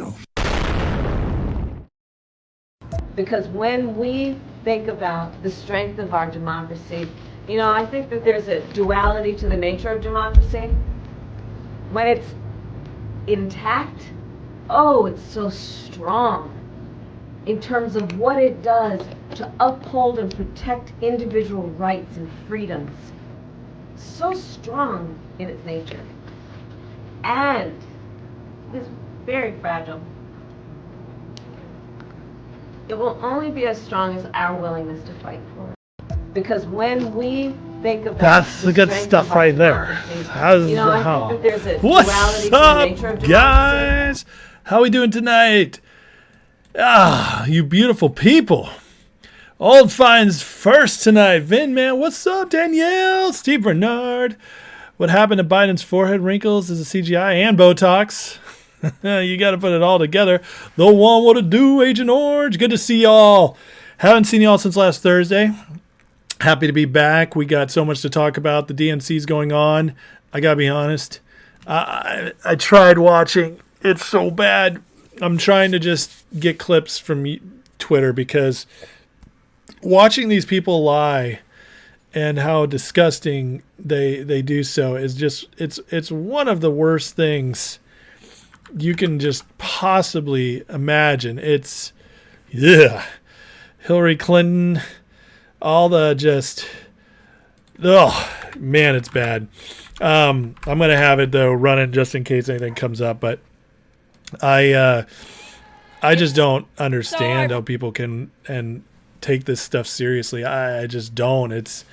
go. Because when we think about the strength of our democracy, you know, I think that there's a duality to the nature of democracy. When it's intact, oh, it's so strong in terms of what it does to uphold and protect individual rights and freedoms. So strong in its nature. And it's very fragile. It will only be as strong as our willingness to fight for it. Because when we think about that's the good stuff right there. How's you know, I think that there's a What's duality to the nature of up, democracy. guys? How we doing tonight? Ah, you beautiful people. Old finds first tonight. Vin, man, what's up? Danielle, Steve Bernard. What happened to Biden's forehead wrinkles is a CGI and Botox. You got to put it all together. The one what to do, Agent Orange. Good to see y'all. Haven't seen y'all since last Thursday. Happy to be back. We got so much to talk about. The DNC's going on. I got to be honest. I tried watching. It's so bad. I'm trying to just get clips from Twitter because watching these people lie and how disgusting they do so is just it's one of the worst things you can just possibly imagine. It's Hillary Clinton, all the just man, it's bad. I'm gonna have it though running just in case anything comes up, but I just don't understand how people can and take this stuff seriously. I just don't. It's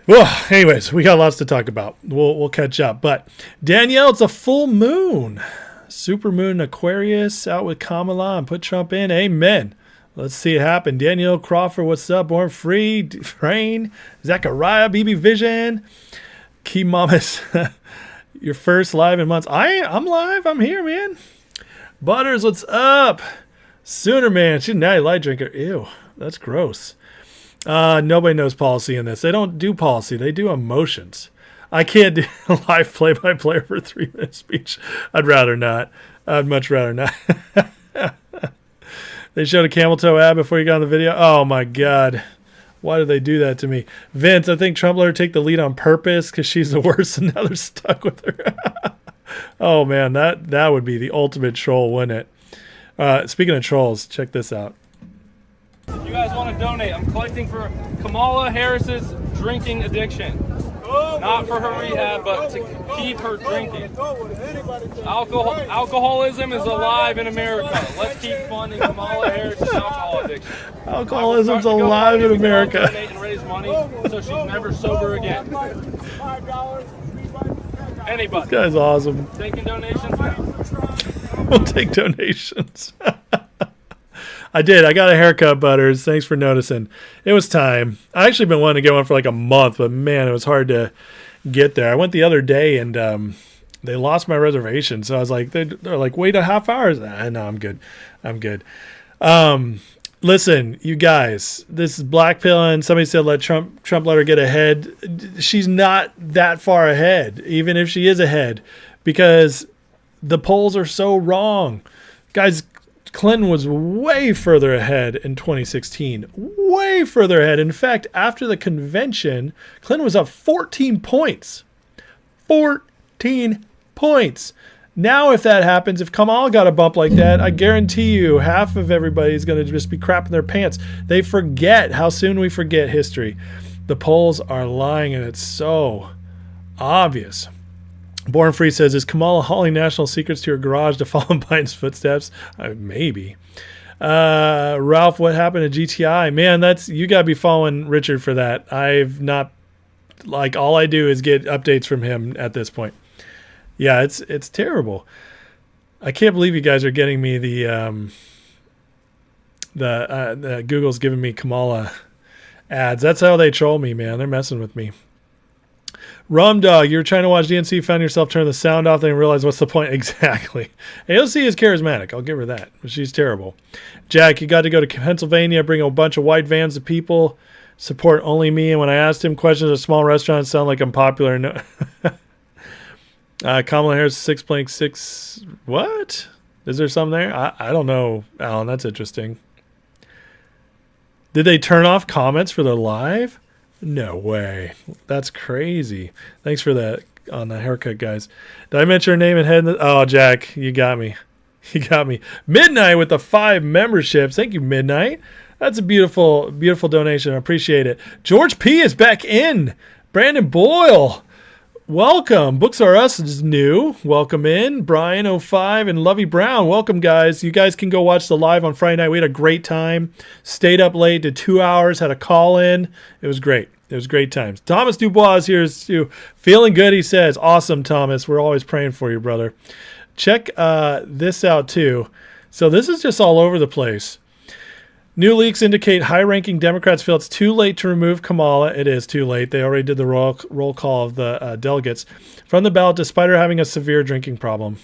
well, anyways, we got lots to talk about. We'll catch up. But Danielle, it's a full moon. Super moon Aquarius out with Kamala and put Trump in. Amen. Let's see it happen. Danielle Crawford, what's up? Born Free, Rain, Zachariah, BB Vision, Key Mamas. Your first live in months. I'm live. I'm here, man. Butters, what's up? Sooner, man. She's a natty light drinker. Ew, that's gross. Nobody knows policy in this. They don't do policy. They do emotions. I can't do a live play-by-play for 3-minute speech. I'd rather not. I'd much rather not. They showed a camel toe ad before you got on the video. Oh, my God. Why did they do that to me? Vince, I think Trump let her take the lead on purpose because she's the worst and now they're stuck with her. Oh, man, that would be the ultimate troll, wouldn't it? Speaking of trolls, check this out. If you guys want to donate, I'm collecting for Kamala Harris's drinking addiction. Not for her rehab, but to keep her drinking. Alcoholism is alive in America. Let's keep funding Kamala Harris's alcohol addiction. Alcoholism's alive in America. Donate and raise money so she's never sober again. Anybody. This guy's awesome. Taking donations now. We'll take donations. I did. I got a haircut, Butters. Thanks for noticing. It was time. I actually been wanting to get one for like a month, but man, it was hard to get there. I went the other day and they lost my reservation. So I was like, they're like, wait a half hour. No, I'm good. I'm good. Listen, you guys, this is blackpilling. Somebody said let Trump let her get ahead. She's not that far ahead, even if she is ahead, because the polls are so wrong. Guys, Clinton was way further ahead in 2016. Way further ahead. In fact, after the convention, Clinton was up 14 points. 14 points. Now, if that happens, if Kamala got a bump like that, I guarantee you half of everybody is going to just be crapping their pants. They forget how soon we forget history. The polls are lying, and it's so obvious. Born Free says, is Kamala hauling national secrets to her garage to follow in Biden's footsteps? Maybe. Ralph, what happened to GTI? Man, you got to be following Richard for that. I've not, like, all I do is get updates from him at this point. Yeah, it's terrible. I can't believe you guys are getting me the Google's giving me Kamala ads. That's how they troll me, man. They're messing with me. Rum Dog, you were trying to watch DNC, found yourself turning the sound off, then realized what's the point? Exactly. AOC is charismatic. I'll give her that. But she's terrible. Jack, you got to go to Pennsylvania, bring a bunch of white vans of people, support only me. And when I asked him questions at small restaurants, sound like I'm popular. No. Kamala Harris 6.6. What? Is there some there? I don't know, Alan. That's interesting. Did they turn off comments for the live? No way. That's crazy. Thanks for that on the haircut, guys. Did I mention her name and head? Oh, Jack, you got me. You got me. Midnight with the 5 memberships. Thank you, Midnight. That's a beautiful, beautiful donation. I appreciate it. George P is back in. Brandon Boyle, welcome. Books R Us is new. Welcome in. Brian 05 and Lovey Brown. Welcome, guys. You guys can go watch the live on Friday night. We had a great time. Stayed up late, did 2 hours, had a call in. It was great. It was great times. Thomas Dubois is here too. Feeling good, he says. Awesome, Thomas. We're always praying for you, brother. Check this out too. So this is just all over the place. New leaks indicate high-ranking Democrats feel it's too late to remove Kamala. It is too late. They already did the roll call of the delegates from the ballot, despite her having a severe drinking problem.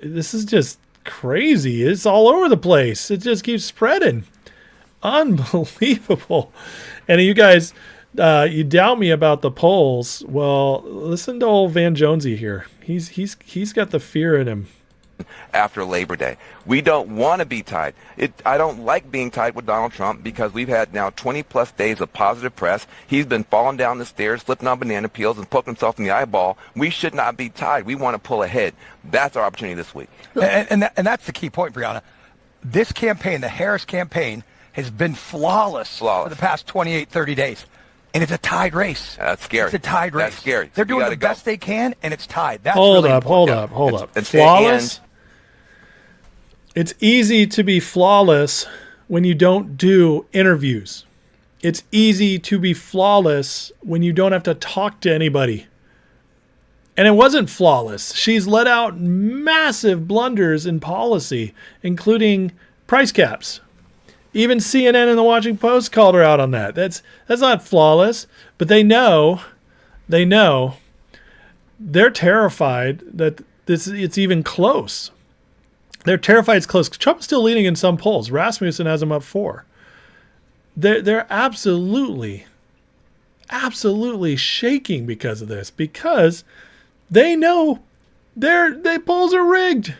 This is just crazy. It's all over the place. It just keeps spreading. Unbelievable. And you guys, you doubt me about the polls. Well, listen to old Van Jonesy here. He's got the fear in him. After Labor Day, we don't want to be tied. I don't like being tied with Donald Trump because we've had now 20 plus days of positive press. He's been falling down the stairs, slipping on banana peels, and poking himself in the eyeball. We should not be tied. We want to pull ahead. That's our opportunity this week. And that's the key point, Brianna. This campaign, the Harris campaign, has been flawless for the past 28, 30 days. And it's a tied race. That's scary. It's a tied race. That's scary. They're doing the best they can, and it's tied. That's hold really up. It's flawless? It's easy to be flawless when you don't do interviews. It's easy to be flawless when you don't have to talk to anybody. And it wasn't flawless. She's let out massive blunders in policy, including price caps. Even CNN and the Washington Post called her out on that. That's not flawless, but they know they're terrified that it's even close. They're terrified it's close. Trump's still leading in some polls. Rasmussen has him up 4. They're absolutely shaking because of this, because they know their polls are rigged.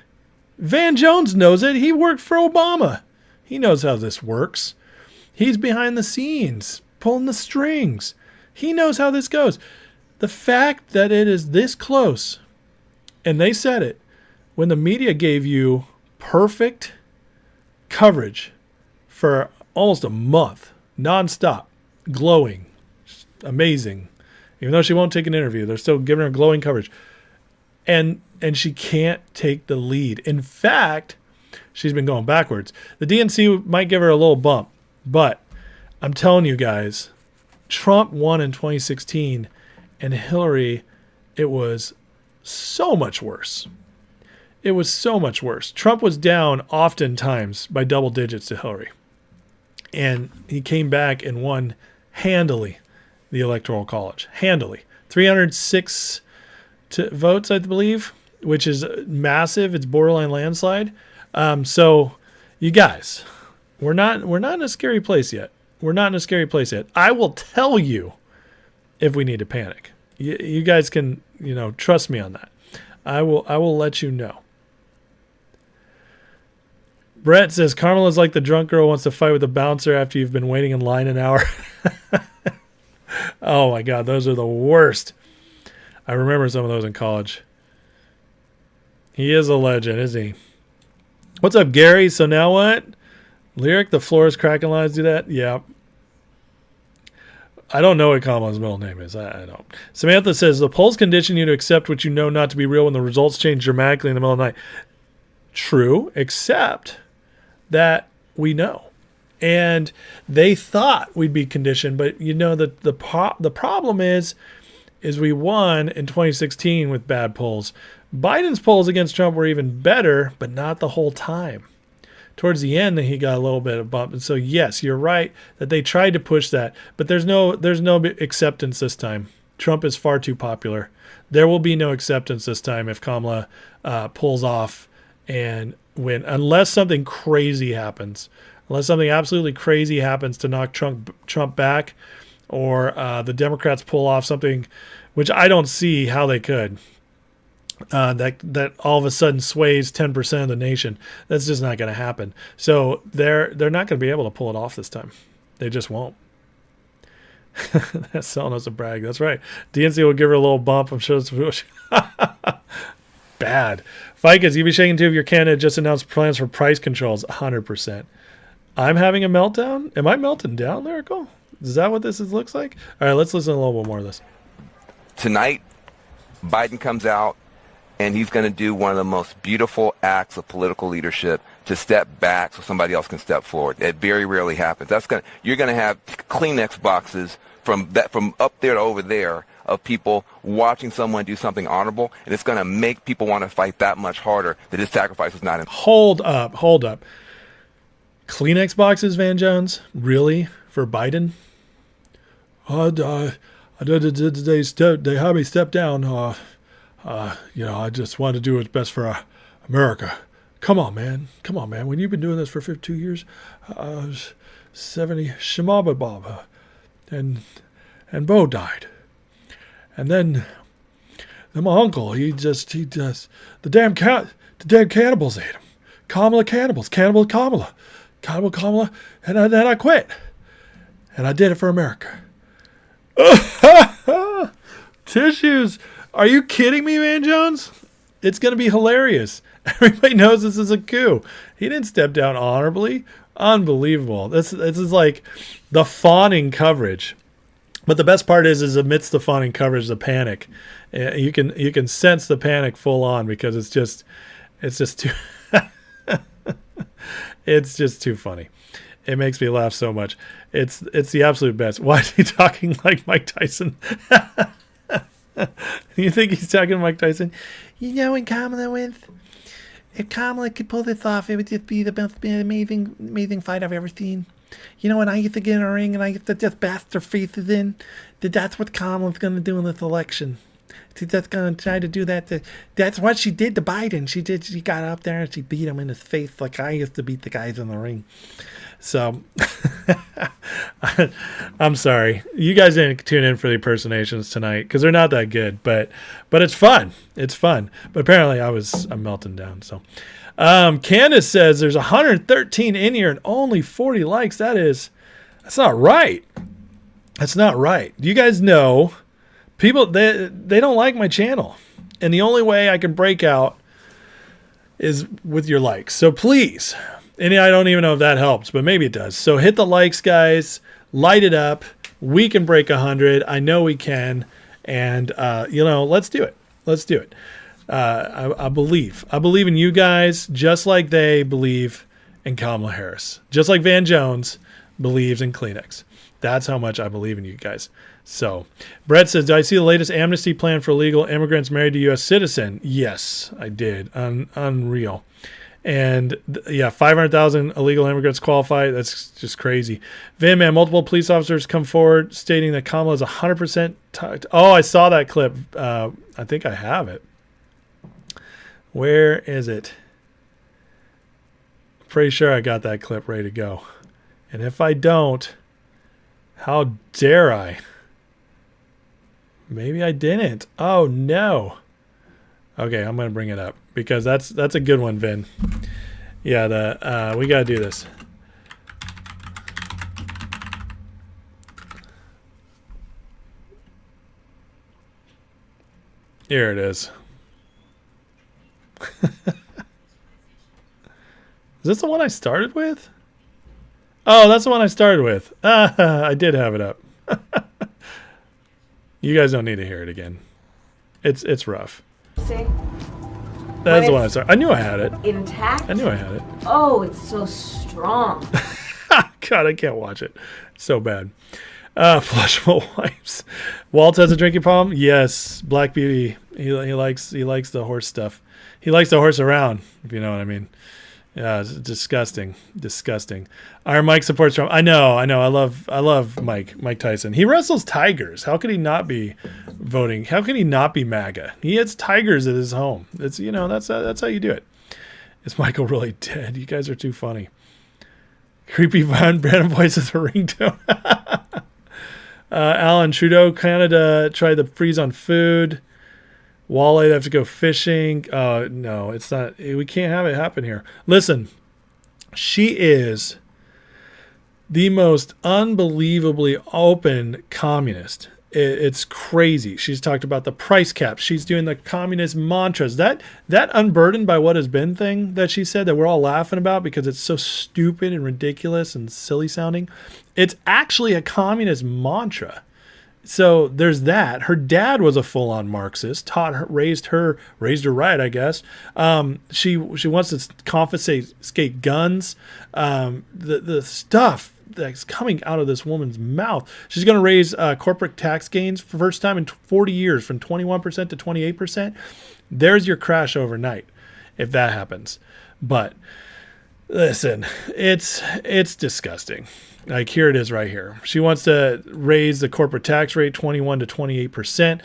Van Jones knows it. He worked for Obama. He knows how this works. He's behind the scenes, pulling the strings. He knows how this goes. The fact that it is this close, and they said it, when the media gave you perfect coverage for almost a month, nonstop, glowing, amazing. Even though she won't take an interview, they're still giving her glowing coverage. And she can't take the lead. In fact, she's been going backwards. The DNC might give her a little bump, but I'm telling you guys, Trump won in 2016, and Hillary, it was so much worse. It was so much worse. Trump was down oftentimes by double digits to Hillary. And he came back and won handily the Electoral College. Handily. 306 votes, I believe, which is massive. It's borderline landslide. So, you guys, we're not in a scary place yet. We're not in a scary place yet. I will tell you if we need to panic. You guys can, trust me on that. I will let you know. Brett says, Kamala's like the drunk girl wants to fight with the bouncer after you've been waiting in line an hour. Oh my God, those are the worst. I remember some of those in college. He is a legend, isn't he? What's up, Gary? So now what? Lyric, the floor is cracking lines do that? Yeah. I don't know what Kamala's middle name is. I don't. Samantha says, the polls condition you to accept what you know not to be real when the results change dramatically in the middle of the night. True, except that we know. And they thought we'd be conditioned, but that the problem is we won in 2016 with bad polls. Biden's polls against Trump were even better, but not the whole time. Towards the end, he got a little bit of bump. And so, yes, you're right that they tried to push that, but there's no acceptance this time. Trump is far too popular. There will be no acceptance this time if Kamala pulls off and win, unless something crazy happens. Unless something absolutely crazy happens to knock Trump back, or the Democrats pull off something, which I don't see how they could. that all of a sudden sways 10% of the nation. That's just not going to happen. So they're not going to be able to pull it off this time. They just won't. That's selling us a brag. That's right. DNC will give her a little bump. I'm sure it's bad. Ficus, you be shaking too if your candidate just announced plans for price controls. 100%. I'm having a meltdown. Am I melting down, Lyrical? Is that what this looks like? All right, let's listen to a little bit more of this. Tonight, Biden comes out, and he's going to do one of the most beautiful acts of political leadership to step back so somebody else can step forward. It very rarely happens. You're going to have Kleenex boxes from up there to over there of people watching someone do something honorable, and it's going to make people want to fight that much harder that his sacrifice was not. Hold up. Kleenex boxes, Van Jones? Really? For Biden? They had me step down. I just wanted to do what's best for America. Come on, man. When you've been doing this for 52 years, 70, Shemaba Bob, and Bo died. And then my uncle, he just, the damn cannibals ate him. Kamala, Kamala, and then I quit. And I did it for America. Tissues. Are you kidding me, Van Jones? It's going to be hilarious. Everybody knows this is a coup. He didn't step down honorably. Unbelievable. This is like the fawning coverage. But the best part is amidst the fawning coverage, the panic. You can sense the panic full on because it's just too it's just too funny. It makes me laugh so much. It's the absolute best. Why is he talking like Mike Tyson? You think he's talking to Mike Tyson? You know, when Kamala wins, if Kamala could pull this off, it would just be the most amazing fight I've ever seen. You know, when I used to get in a ring and I used to just bash their faces in, that's what Kamala's going to do in this election. She's just going to try to do that. That's what she did to Biden. She got up there and she beat him in his face like I used to beat the guys in the ring. So, I'm sorry. You guys didn't tune in for the impersonations tonight because they're not that good, but it's fun. It's fun. But apparently I'm melting down. So, Candace says there's 113 in here and only 40 likes. That's not right. That's not right. You guys know people, they don't like my channel. And the only way I can break out is with your likes. So please, and I don't even know if that helps, but maybe it does. So hit the likes, guys. Light it up. We can break 100. I know we can. And, let's do it. Let's do it. I believe in you guys just like they believe in Kamala Harris. Just like Van Jones believes in Kleenex. That's how much I believe in you guys. So, Brett says, did I see the latest amnesty plan for illegal immigrants married to U.S. citizen? Yes, I did. Unreal. And 500,000 illegal immigrants qualify. That's just crazy. Van Man, multiple police officers come forward stating that Kamala is 100% Oh, I saw that clip. I think I have it. Where is it? Pretty sure I got that clip ready to go. And if I don't, how dare I? Maybe I didn't. Oh, no. Okay, I'm going to bring it up because that's a good one, Vin. Yeah, we got to do this. Here it is. Is this the one I started with? Oh, that's the one I started with. I did have it up. You guys don't need to hear it again. It's rough. See? That's the one I started. I knew I had it. Intact? I knew I had it. Oh, it's so strong. God, I can't watch it. It's so bad. Flushable wipes. Walt has a drinking problem? Yes. Black Beauty. He likes the horse stuff. He likes the horse around, if you know what I mean. Yeah, it's disgusting. Iron Mike supports Trump. I know. I love Mike Tyson. He wrestles tigers. How could he not be voting? How could he not be MAGA? He has tigers at his home. It's that's how you do it. Is Michael really dead? You guys are too funny. Creepy Brandon voice is a ringtone. Alan Trudeau, Canada tried to freeze on food. Walleye have to go fishing. No, it's not. We can't have it happen here. Listen, she is the most unbelievably open communist. It's crazy. She's talked about the price cap. She's doing the communist mantras. That unburdened by what has been thing that she said that we're all laughing about because it's so stupid and ridiculous and silly sounding. It's actually a communist mantra. So there's that. Her dad was a full-on Marxist. Raised her right, I guess. She wants to confiscate guns. The stuff that's coming out of this woman's mouth. She's going to raise corporate tax gains for the first time in 40 years from 21% to 28%. There's your crash overnight if that happens. But listen, it's disgusting. Like, here it is right here. She wants to raise the corporate tax rate 21 to 28%.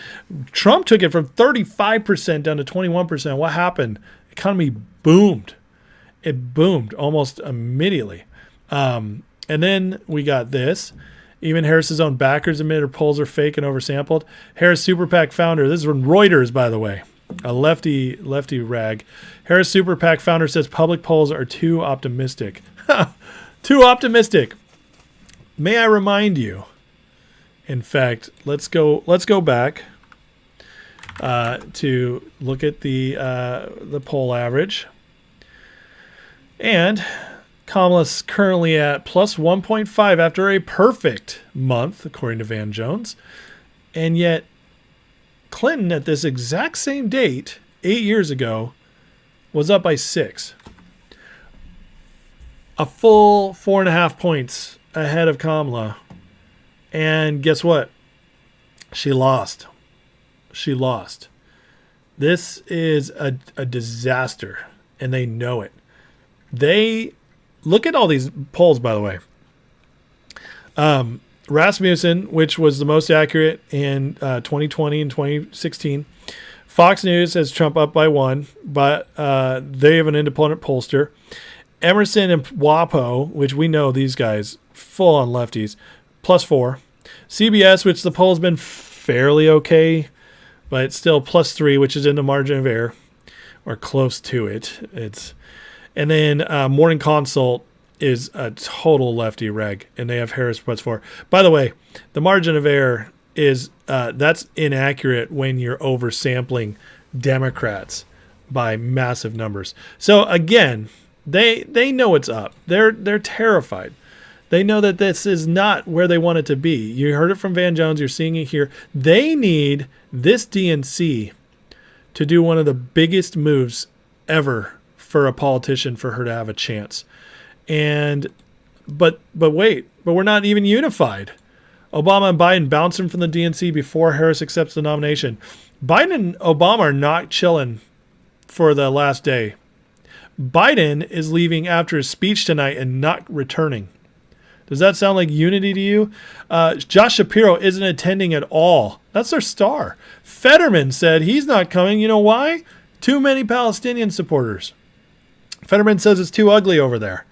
Trump took it from 35% down to 21%. What happened? Economy boomed. It boomed almost immediately. And then we got this. Even Harris's own backers admit her polls are fake and oversampled. Harris Super PAC founder, this is from Reuters, by the way, a lefty rag. Harris Super PAC founder says public polls are too optimistic. Too optimistic. May I remind you, in fact, let's go back to look at the poll average. And Kamala's currently at plus 1.5 after a perfect month, according to Van Jones. And yet Clinton at this exact same date, 8 years ago, was up by 6. A full 4.5 points ahead of Kamala. And guess what? She lost. This is a disaster, and they know it. They look at all these polls, by the way. Rasmussen, which was the most accurate in 2020 and 2016. Fox News has Trump up by 1, but they have an independent pollster. Emerson and WAPO, which we know these guys, full on lefties, plus 4. CBS, which the poll's been fairly okay, but it's still plus 3, which is in the margin of error, or close to it. And then Morning Consult is a total lefty reg, and they have Harris plus 4. By the way, the margin of error is that's inaccurate when you're oversampling Democrats by massive numbers. So again, they know what's up. They're terrified. They know that this is not where they want it to be. You heard it from Van Jones. You're seeing it here. They need this DNC to do one of the biggest moves ever for a politician for her to have a chance. But we're not even unified. Obama and Biden bouncing from the DNC before Harris accepts the nomination. Biden and Obama are not chilling for the last day. Biden is leaving after his speech tonight and not returning. Does that sound like unity to you? Josh Shapiro isn't attending at all. That's their star. Fetterman said he's not coming. You know why? Too many Palestinian supporters. Fetterman says it's too ugly over there.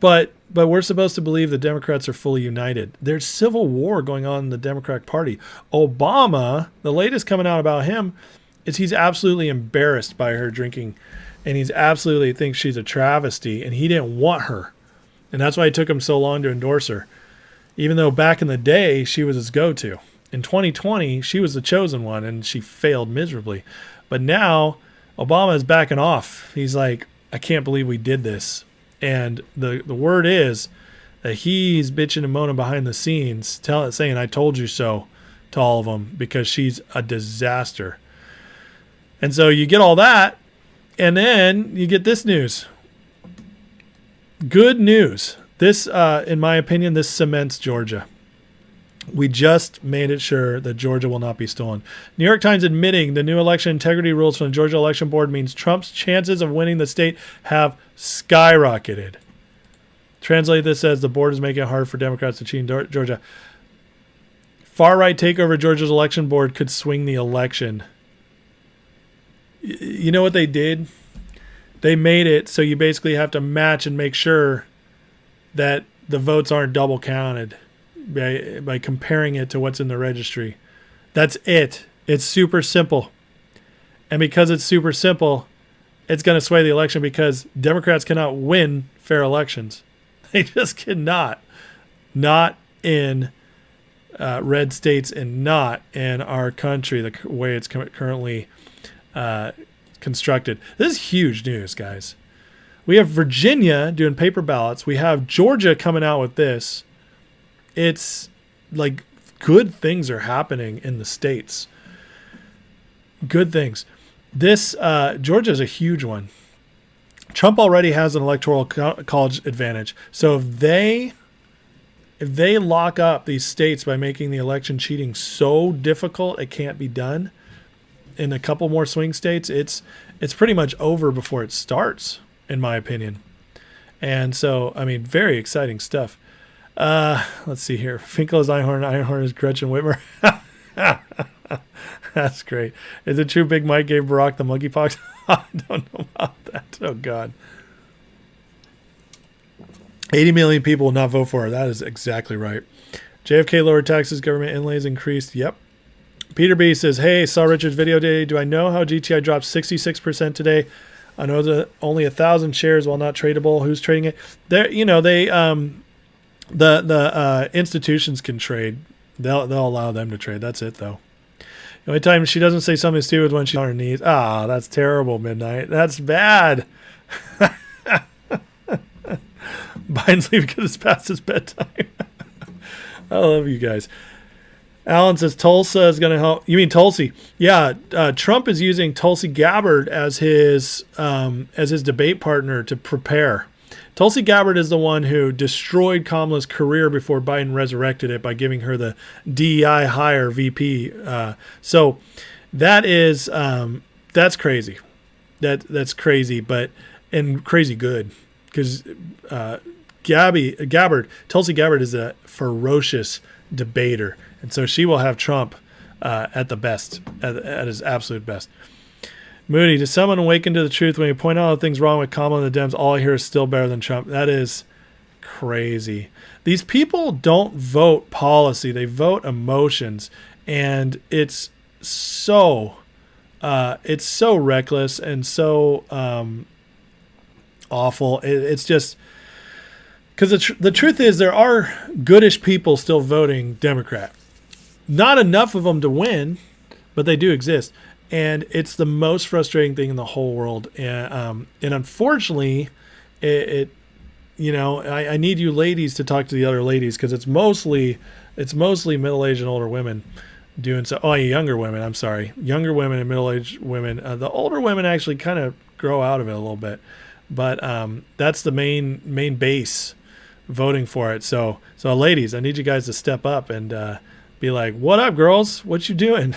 But we're supposed to believe the Democrats are fully united. There's civil war going on in the Democratic Party. Obama, the latest coming out about him, is he's absolutely embarrassed by her drinking, and he's absolutely thinks she's a travesty, and he didn't want her. And that's why it took him so long to endorse her. Even though back in the day, she was his go-to. In 2020, she was the chosen one, and she failed miserably. But now, Obama is backing off. He's like, I can't believe we did this. And the word is that he's bitching and moaning behind the scenes, saying, I told you so to all of them, because she's a disaster. And so you get all that, and then you get this news. Good news. This, in my opinion, this cements Georgia. We just made it sure that Georgia will not be stolen. New York Times admitting the new election integrity rules from the Georgia Election Board means Trump's chances of winning the state have skyrocketed. Translate this as the board is making it hard for Democrats to cheat in Georgia. Far-right takeover of Georgia's election board could swing the election. You know what they did? They made it so you basically have to match and make sure that the votes aren't double counted by comparing it to what's in the registry. That's it. It's super simple. And because it's super simple, it's going to sway the election because Democrats cannot win fair elections. They just cannot. Not in red states and not in our country, the way it's currently constructed. This is huge news, guys. We have Virginia doing paper ballots. We have Georgia coming out with this. It's like good things are happening in the states. Good things. This Georgia is a huge one. Trump already has an electoral college advantage. So if they lock up these states by making the election cheating so difficult it can't be done in a couple more swing states, it's pretty much over before it starts, in my opinion. And so, I mean, very exciting stuff. Let's see here. Finkel is Einhorn. Einhorn is Gretchen Whitmer. That's great. Is it true Big Mike gave Barack the monkeypox? I don't know about that. Oh, God. 80 million people will not vote for her. That is exactly right. JFK lowered taxes, government inlays increased. Yep. Peter B says, hey, saw Richard's video today. Do I know how GTI dropped 66% today? I know that only 1,000 shares while not tradable. Who's trading it? There, the institutions can trade. They'll allow them to trade. That's it, though. The only time she doesn't say something stupid when she's on her knees. Ah, that's terrible, Midnight. That's bad. Biden's leaving because it's past his bedtime. I love you guys. Alan says Tulsa is going to help. You mean Tulsi? Yeah, Trump is using Tulsi Gabbard as his debate partner to prepare. Tulsi Gabbard is the one who destroyed Kamala's career before Biden resurrected it by giving her the DEI hire VP. So that is that's crazy. That's crazy, and crazy good because Tulsi Gabbard is a ferocious debater, and so she will have Trump at the best, at his absolute best. Moody, does someone awaken to the truth when you point out things wrong with Kamala and the Dems? All I hear is still better than Trump. That is crazy. These people don't vote policy; they vote emotions, and it's so reckless and so awful. It's just because the truth is there are goodish people still voting Democrat. Not enough of them to win, but they do exist. And it's the most frustrating thing in the whole world. And unfortunately, I need you ladies to talk to the other ladies because it's mostly middle-aged and older women doing so. Oh, younger women. I'm sorry, younger women and middle-aged women. The older women actually kind of grow out of it a little bit, but that's the main base voting for it. So ladies, I need you guys to step up and be like, what up, girls? What you doing?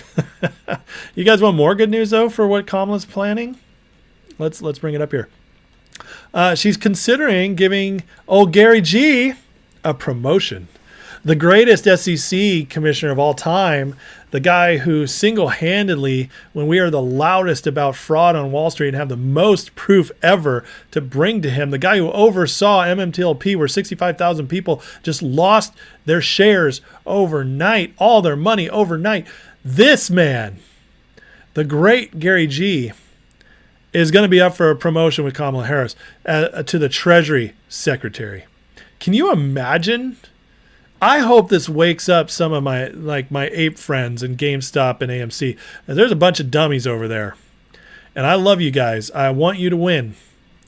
You guys want more good news, though, for what Kamala's planning? Let's bring it up here. She's considering giving old Gary G a promotion. The greatest SEC commissioner of all time, the guy who single-handedly, when we are the loudest about fraud on Wall Street and have the most proof ever to bring to him, the guy who oversaw MMTLP where 65,000 people just lost their shares overnight, all their money overnight. This man, the great Gary G, is going to be up for a promotion with Kamala Harris to the Treasury Secretary. Can you imagine? I hope this wakes up some of my ape friends in GameStop and AMC. There's a bunch of dummies over there. And I love you guys. I want you to win.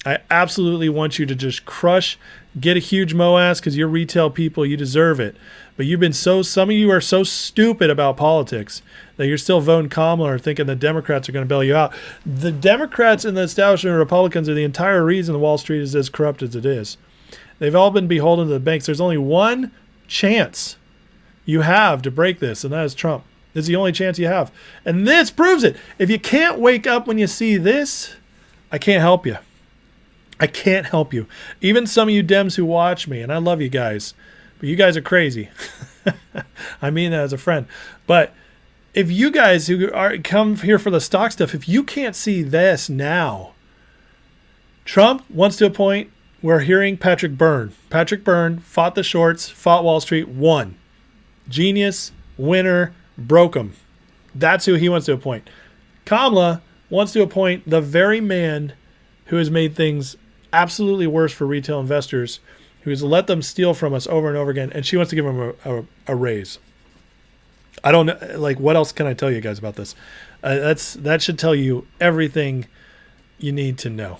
I absolutely want you to just crush, get a huge MOAS because you're retail people. You deserve it. But some of you are so stupid about politics that you're still voting Kamala or thinking the Democrats are going to bail you out. The Democrats and the establishment Republicans are the entire reason Wall Street is as corrupt as it is. They've all been beholden to the banks. There's only one chance you have to break this, and that is Trump. It's the only chance you have. And this proves it. If you can't wake up when you see this, I can't help you. I can't help you. Even some of you Dems who watch me, and I love you guys, but you guys are crazy. I mean that as a friend. But if you guys who come here for the stock stuff, if you can't see this now, Trump wants to appoint. We're hearing Patrick Byrne. Patrick Byrne fought the shorts, fought Wall Street, won. Genius, winner, broke them. That's who he wants to appoint. Kamala wants to appoint the very man who has made things absolutely worse for retail investors, who has let them steal from us over and over again, and she wants to give him a raise. I don't know, like, what else can I tell you guys about this? That should tell you everything you need to know.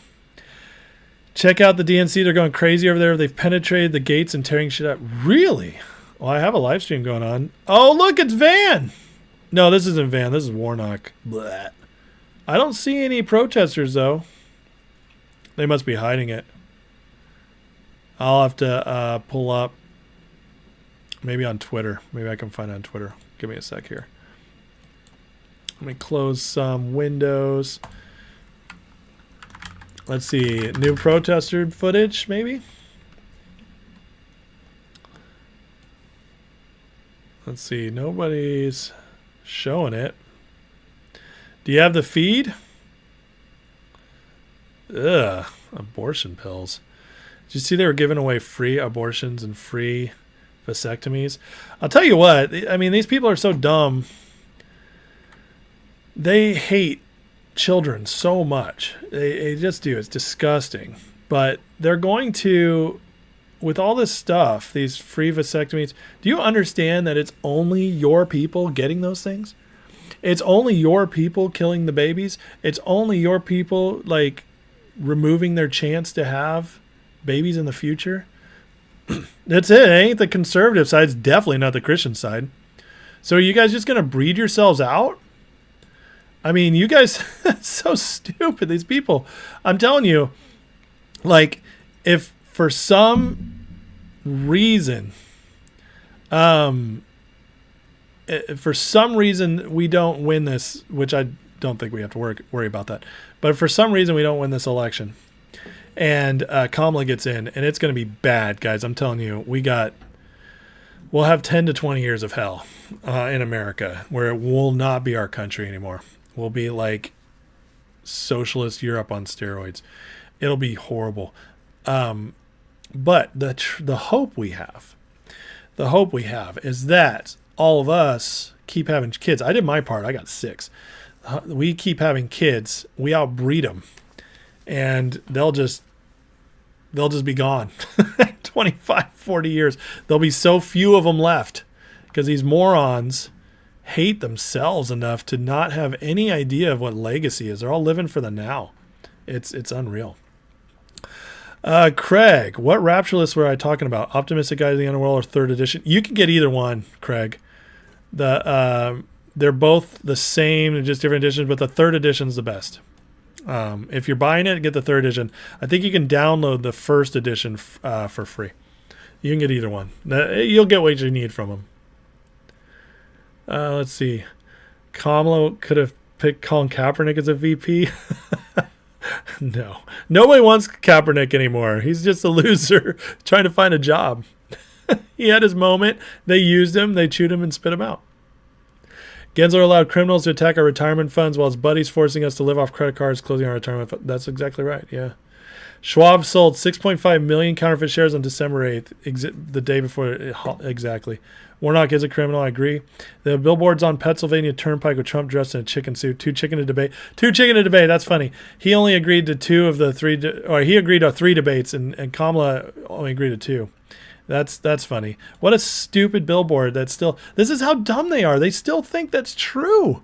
Check out the DNC. They're going crazy over there. They've penetrated the gates and tearing shit up. Really? Well, I have a live stream going on. Oh, look, it's Van. No, this isn't Van. This is Warnock. Blah. I don't see any protesters, though. They must be hiding it. I'll have to pull up. Maybe on Twitter. Maybe I can find it on Twitter. Give me a sec here. Let me close some windows. Let's see. New protester footage, maybe? Let's see. Nobody's showing it. Do you have the feed? Ugh. Abortion pills. Did you see they were giving away free abortions and free vasectomies? I'll tell you what. I mean, these people are so dumb. They hate children so much. They just do. It's disgusting. But they're going to, with all this stuff, these free vasectomies, do you understand that it's only your people getting those things? It's only your people killing the babies. It's only your people, like, removing their chance to have babies in the future. That's it. It ain't the conservative side. It's definitely not the Christian side. So are you guys just going to breed yourselves out? I mean, you guys, so stupid, these people. I'm telling you, like, if for some reason, we don't win this, which I don't think we have to worry about that, but if for some reason we don't win this election and Kamala gets in, and it's going to be bad, guys, I'm telling you, we'll have 10 to 20 years of hell in America, where it will not be our country anymore. We'll be like socialist Europe on steroids. It'll be horrible. But the hope we have is that all of us keep having kids. I did my part. I got 6. We keep having kids. We outbreed them, and they'll just be gone. 25, 40 years. There'll be so few of them left because these morons hate themselves enough to not have any idea of what legacy is. They're all living for the now. It's unreal. Craig, what rapture list were I talking about? Optimistic Guide to the Underworld or 3rd edition? You can get either one, Craig. They're both the same, just different editions, but the 3rd edition is the best. If you're buying it, get the 3rd edition. I think you can download the 1st edition for free. You can get either one. You'll get what you need from them. Let's see. Kamala could have picked Colin Kaepernick as a VP. No. Nobody wants Kaepernick anymore. He's just a loser trying to find a job. He had his moment. They used him. They chewed him and spit him out. Gensler allowed criminals to attack our retirement funds while his buddies forcing us to live off credit cards, closing our retirement funds. That's exactly right, yeah. Schwab sold 6.5 million counterfeit shares on December 8th, the day before. Exactly. Warnock is a criminal, I agree. The billboards on Pennsylvania Turnpike with Trump dressed in a chicken suit. Two chicken to debate. That's funny. He only agreed to 2 of the 3, or he agreed to 3 debates, and Kamala only agreed to 2. That's funny. What a stupid billboard. This is how dumb they are. They still think that's true.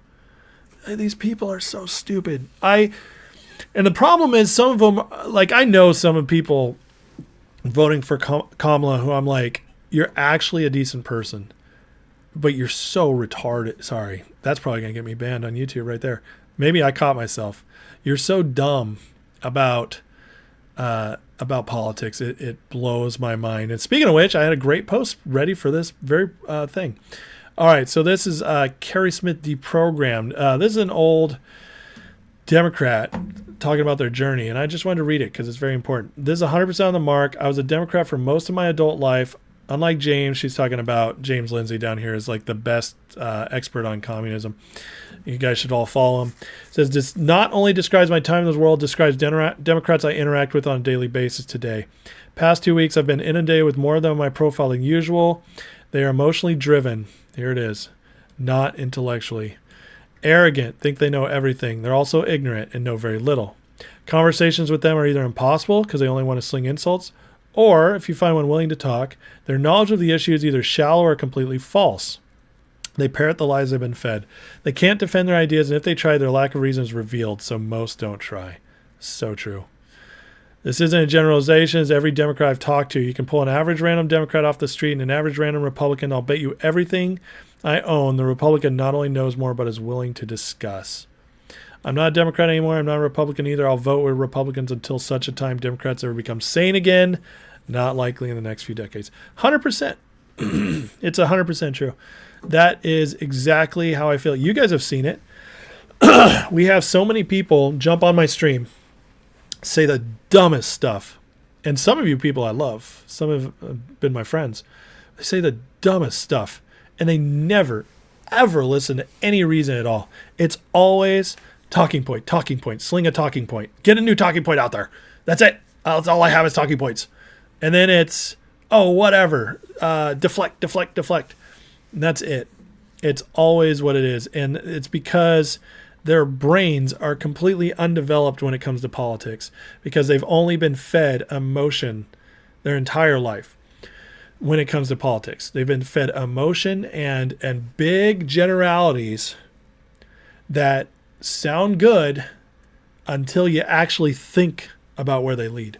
These people are so stupid. And the problem is some of them, like, I know some of people voting for Kamala who I'm like, you're actually a decent person, but you're so retarded. Sorry. That's probably going to get me banned on YouTube right there. Maybe I caught myself. You're so dumb about politics. It blows my mind. And speaking of which, I had a great post ready for this very thing. All right. So this is Carrie Smith Deprogrammed. This is an old Democrat talking about their journey, and I just wanted to read it because it's very important. This is 100% on the mark. I was a Democrat for most of my adult life. Unlike James, she's talking about James Lindsay down here is like the best expert on communism. You guys should all follow him. It says, this not only describes my time in this world, describes Democrats I interact with on a daily basis today. Past 2 weeks, I've been inundated with more of them on my profile than usual. They are emotionally driven. Here it is. Not intellectually. Arrogant, think they know everything. They're also ignorant and know very little. Conversations with them are either impossible because they only want to sling insults, or if you find one willing to talk, their knowledge of the issue is either shallow or completely false. They parrot the lies they've been fed. They can't defend their ideas, and if they try, their lack of reason is revealed, so most don't try. So true. This isn't a generalization. As every Democrat I've talked to, you can pull an average random Democrat off the street and an average random Republican. I'll bet you everything I own the Republican not only knows more, but is willing to discuss. I'm not a Democrat anymore. I'm not a Republican either. I'll vote with Republicans until such a time Democrats ever become sane again. Not likely in the next few decades. 100%. It's 100% true. That is exactly how I feel. You guys have seen it. We have so many people jump on my stream, say the dumbest stuff. And some of you people I love, some have been my friends. They say the dumbest stuff, and they never, ever listen to any reason at all. It's always talking point, sling a talking point. Get a new talking point out there. That's it. That's all I have is talking points. And then it's, oh, whatever. Deflect. And that's it. It's always what it is. And it's because their brains are completely undeveloped when it comes to politics, because they've only been fed emotion their entire life. When it comes to politics, they've been fed emotion and big generalities that sound good until you actually think about where they lead.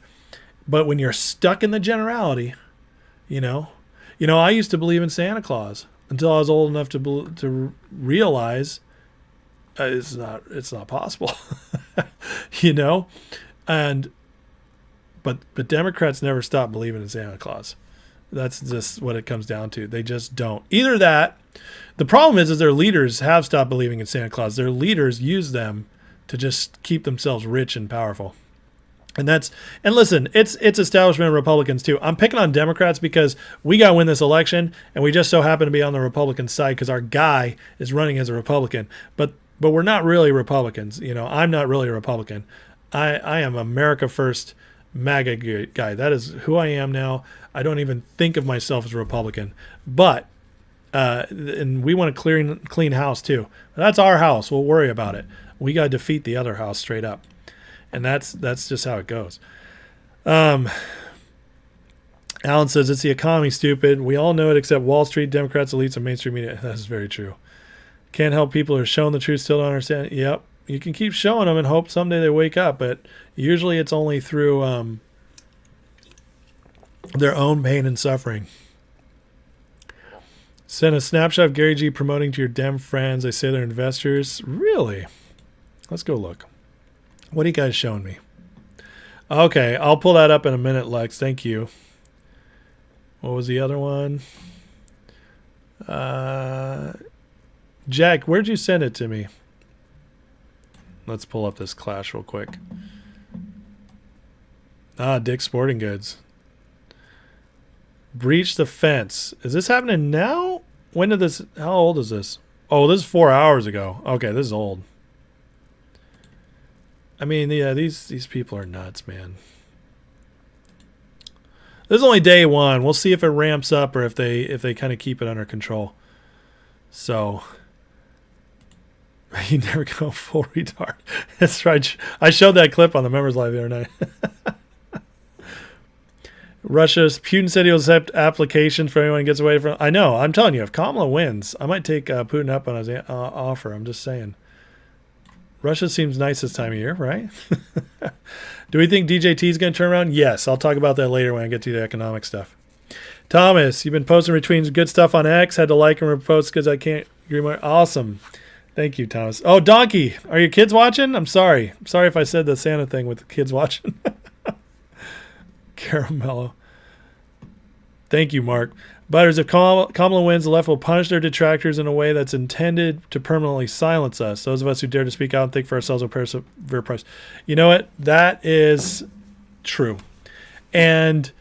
But when you're stuck in the generality, I used to believe in Santa Claus until I was old enough to realize it's not possible, but Democrats never stop believing in Santa Claus. That's just what it comes down to. They just don't. Either that, the problem is their leaders have stopped believing in Santa Claus. Their leaders use them to just keep themselves rich and powerful. And listen, it's establishment Republicans too. I'm picking on Democrats because we got to win this election, and we just so happen to be on the Republican side because our guy is running as a Republican. But we're not really Republicans. I'm not really a Republican. I am America First MAGA guy. That is who I am now. I don't even think of myself as a Republican. But and we want a clean house too. That's our house. We'll worry about it. We got to defeat the other house straight up. And that's just how it goes. Alan says, it's the economy, stupid. We all know it except Wall Street, Democrats, elites, and mainstream media. That is very true. Can't help people who are shown the truth, still don't understand. Yep. You can keep showing them and hope someday they wake up, but usually it's only through their own pain and suffering. Send a snapshot of Gary G promoting to your Dem friends. They say they're investors. Really? Let's go look. What are you guys showing me? Okay, I'll pull that up in a minute, Lex. Thank you. What was the other one? Jack, where'd you send it to me? Let's pull up this Clash real quick. Dick's Sporting Goods. Breach the fence. Is this happening now? When did this... How old is this? Oh, this is 4 hours ago. Okay, this is old. I mean, yeah, these people are nuts, man. This is only day one. We'll see if it ramps up or if they kind of keep it under control. So, you never go full retard. That's right. I showed that clip on the members live the other night. Putin said he'll accept applications for anyone who gets away from. I know. I'm telling you, if Kamala wins, I might take Putin up on his offer. I'm just saying. Russia seems nice this time of year, right? Do we think DJT is going to turn around? Yes. I'll talk about that later when I get to the economic stuff. Thomas, you've been posting between good stuff on X. Had to like and repost because I can't agree more. Awesome. Thank you, Thomas. Oh, Donkey, are your kids watching? I'm sorry. I'm sorry if I said the Santa thing with the kids watching. Caramello. Thank you, Mark. Butters, if Kamala wins, the left will punish their detractors in a way that's intended to permanently silence us. Those of us who dare to speak out and think for ourselves will persevere price. You know what? That is true. And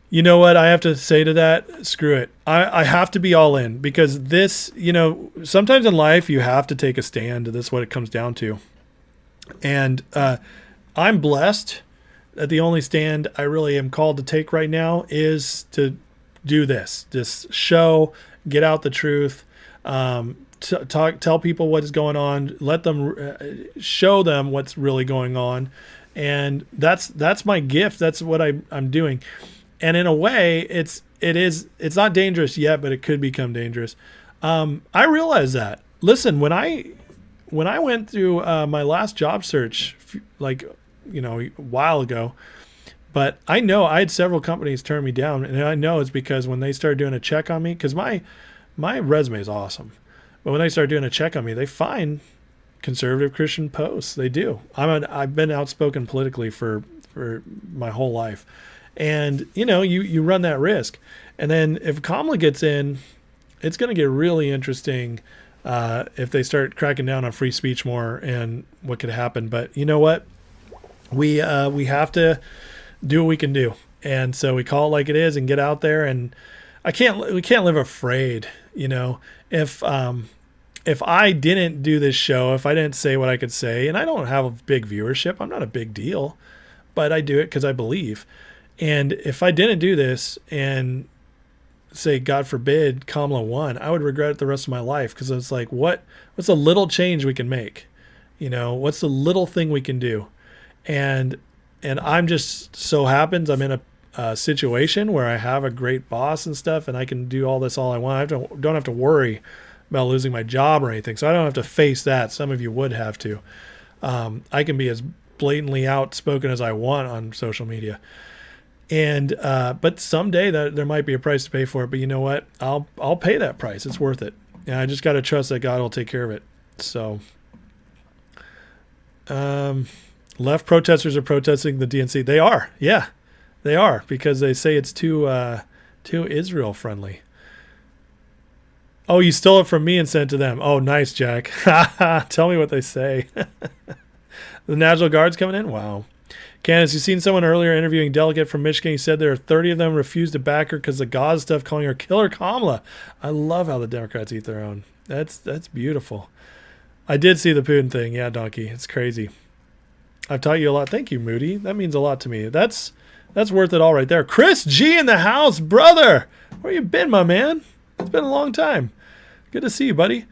you know what I have to say to that? Screw it. I have to be all in because this, sometimes in life you have to take a stand. That's what it comes down to. And I'm blessed that the only stand I really am called to take right now is to do this show, get out the truth, tell people what is going on, let them show them what's really going on. And that's my gift. That's what I'm doing. And in a way, it's not dangerous yet, but it could become dangerous. I realize that. Listen, when I went through my last job search, a while ago, but I know I had several companies turn me down, and I know it's because when they started doing a check on me, because my resume is awesome, but when they start doing a check on me, they find conservative Christian posts. They do. I've been outspoken politically for my whole life. And, you run that risk. And then if Kamala gets in, it's going to get really interesting if they start cracking down on free speech more and what could happen. But you know what? We have to do what we can do. And so we call it like it is and get out there. And we can't live afraid, If I didn't do this show, if I didn't say what I could say, and I don't have a big viewership, I'm not a big deal, but I do it because I believe. And if I didn't do this and say, God forbid, Kamala won, I would regret it the rest of my life, because it's like, what's a little change we can make? What's the little thing we can do? And I'm just so happens I'm in a situation where I have a great boss and stuff, and I can do all this all I want. I don't have to worry about losing my job or anything. So I don't have to face that. Some of you would have to. I can be as blatantly outspoken as I want on social media. And but someday there might be a price to pay for it. But you know what? I'll pay that price. It's worth it. And I just got to trust that God will take care of it. So left protesters are protesting the DNC. They are. Yeah, they are, because they say it's too Israel friendly. Oh, you stole it from me and sent it to them. Oh, nice, Jack. Tell me what they say. The National Guard's coming in? Wow. Candace, you seen someone earlier interviewing delegate from Michigan. He said there are 30 of them refused to back her because of Gaza stuff, calling her Killer Kamala. I love how the Democrats eat their own. That's beautiful. I did see the Putin thing. Yeah, Donkey. It's crazy. I've taught you a lot. Thank you, Moody. That means a lot to me. That's worth it all right there. Chris G in the house, brother. Where you been, my man? It's been a long time. Good to see you, buddy.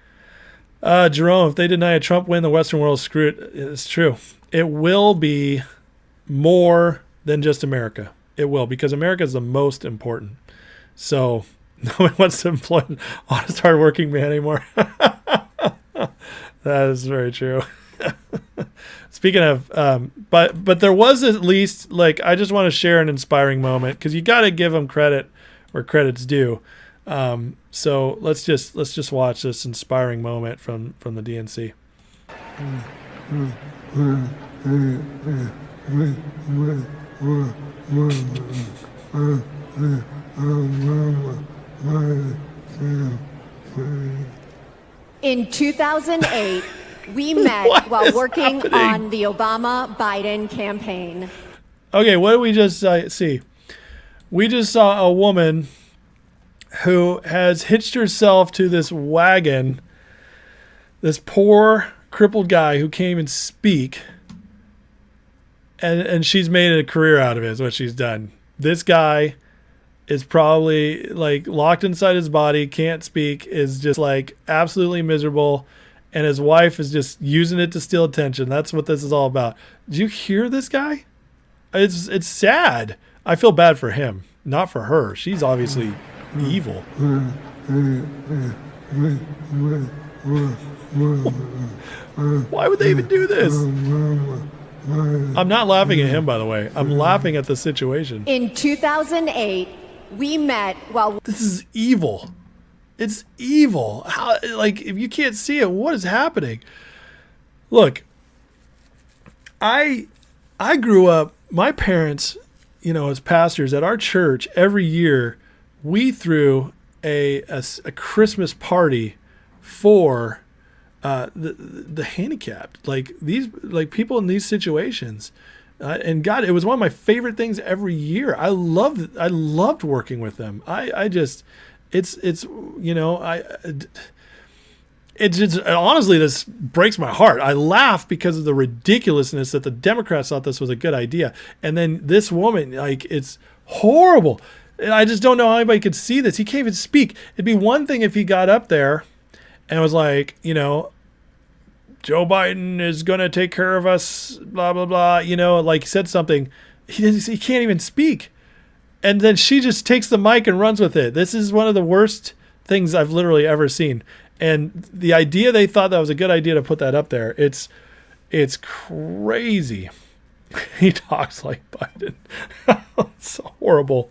Jerome, if they deny a Trump win, the Western world is screwed. It's true. It will be more than just America. It will, because America is the most important. So no one wants to employ an honest, hardworking man anymore. That is very true. Speaking of, but there was at least, I just want to share an inspiring moment, because you got to give them credit where credit's due. So let's just watch this inspiring moment from the DNC. In 2008, we met while working on the Obama-Biden campaign. Okay, what did we just see? We just saw a woman who has hitched herself to this wagon, this poor, crippled guy who can't even speak, and she's made a career out of it, is what she's done. This guy is probably locked inside his body, can't speak, is just absolutely miserable, and his wife is just using it to steal attention. That's what this is all about. Did you hear this guy? It's sad. I feel bad for him, not for her. She's obviously evil. Why would they even do this? I'm not laughing at him, by the way. I'm laughing at the situation. In 2008, we met while... This is evil. It's evil. How, if you can't see it, what is happening? Look, I grew up, my parents, as pastors at our church, every year we threw a Christmas party for the handicapped, these people in these situations, and God, it was one of my favorite things every year. I loved working with them. Honestly, this breaks my heart. I laugh because of the ridiculousness that the Democrats thought this was a good idea, and then this woman, it's horrible. And I just don't know how anybody could see this. He can't even speak. It'd be one thing if he got up there and was like, Joe Biden is going to take care of us, blah, blah, blah. Like he said something. He can't even speak. And then she just takes the mic and runs with it. This is one of the worst things I've literally ever seen. And the idea they thought that was a good idea to put that up there, it's crazy. He talks like Biden. It's horrible.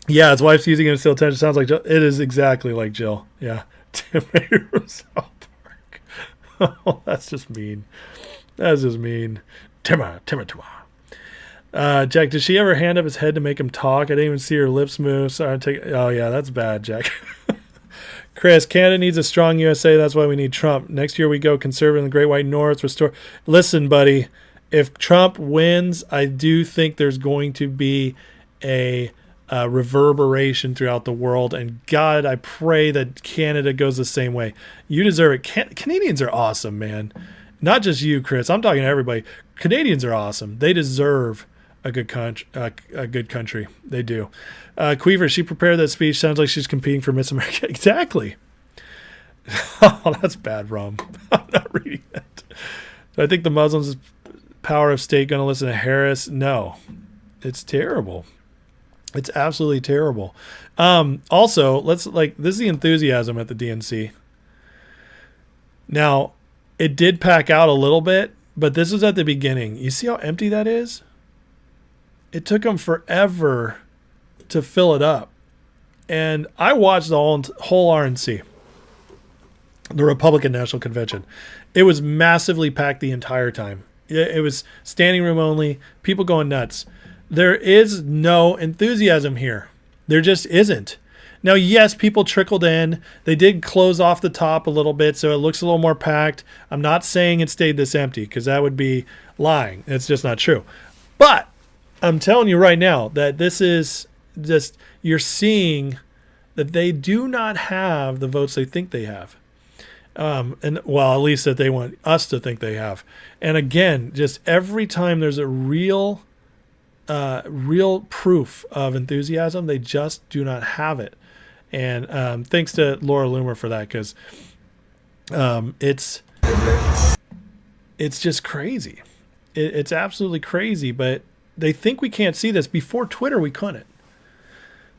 Yeah, his wife's using him to steal attention. Sounds like Jill. It is exactly like Jill. Yeah. Tim from South Park. Oh, that's just mean. That's just mean. Timmer. Jack, did she ever hand up his head to make him talk? I didn't even see her lips move. Sorry, oh, yeah, that's bad, Jack. Chris, Canada needs a strong USA. That's why we need Trump. Next year we go conservative in the Great White North. Restore. Listen, buddy, if Trump wins, I do think there's going to be a reverberation throughout the world. And God, I pray that Canada goes the same way. You deserve it. Canadians are awesome, man. Not just you, Chris. I'm talking to everybody. Canadians are awesome. They deserve a good country. They do. Queever, she prepared that speech. Sounds like she's competing for Miss America. Exactly. Oh, that's bad, Rom. I'm not reading that. Do I think the Muslims' power of state going to listen to Harris? No. It's terrible. It's absolutely terrible. Also, this is the enthusiasm at the DNC. Now, it did pack out a little bit, but this was at the beginning. You see how empty that is? It took them forever to fill it up. And I watched the whole RNC, the Republican National Convention. It was massively packed the entire time. It was standing room only, people going nuts. There is no enthusiasm here. There just isn't. Now, yes, people trickled in. They did close off the top a little bit, so it looks a little more packed. I'm not saying it stayed this empty because that would be lying. It's just not true. But I'm telling you right now that this is just, you're seeing that they do not have the votes they think they have. And well, at least that they want us to think they have. And again, just every time there's a real proof of enthusiasm, they just do not have it. And thanks to Laura Loomer for that, because it's just crazy. It's absolutely crazy, but they think we can't see this. Before Twitter, we couldn't.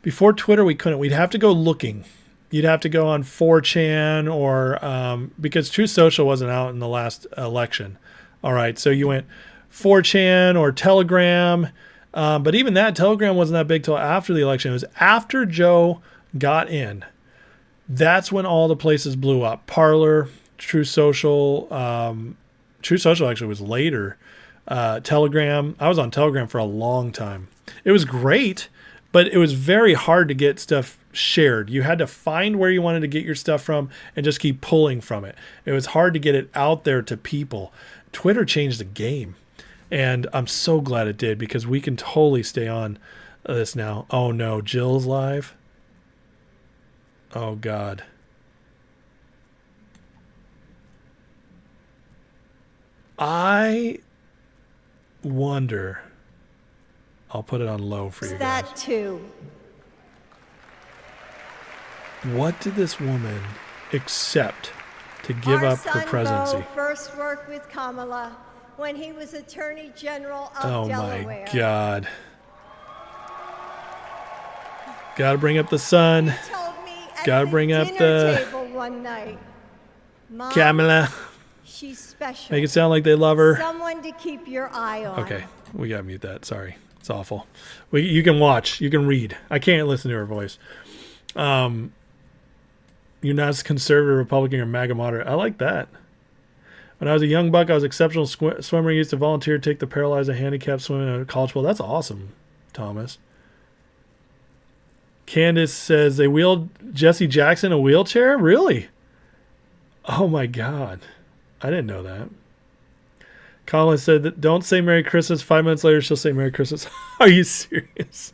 We'd have to go looking. You'd have to go on 4chan or because Truth Social wasn't out in the last election. All right, so you went 4chan or Telegram. But even that, Telegram wasn't that big till after the election. It was after Joe got in. That's when all the places blew up. Parler, Truth Social. Truth Social actually was later. Telegram. I was on Telegram for a long time. It was great, but it was very hard to get stuff shared. You had to find where you wanted to get your stuff from and just keep pulling from it. It was hard to get it out there to people. Twitter changed the game. And I'm so glad it did, because we can totally stay on this now. Oh no, Jill's live. Oh God. I wonder. I'll put it on low for you guys. That too. What did this woman accept to give up her presidency? Our son Beau first worked with Kamala when he was Attorney General of Delaware. Oh my God. Gotta bring up the son. He told me at Gotta the bring up dinner the table one night, Mom, Kamala. she's special. Make it sound like they love her. Someone to keep your eye on. Okay, we gotta mute that. Sorry, it's awful. You can watch, you can read. I can't listen to her voice. You're not as conservative Republican or MAGA moderate. I like that. When I was a young buck, I was an exceptional swimmer. I used to volunteer to take the paralyzed and handicapped swimming at a college pool. That's awesome, Thomas. Candace says they wheeled Jesse Jackson in a wheelchair? Really? Oh my God. I didn't know that. Colin said that don't say Merry Christmas. 5 minutes later, she'll say Merry Christmas. Are you serious?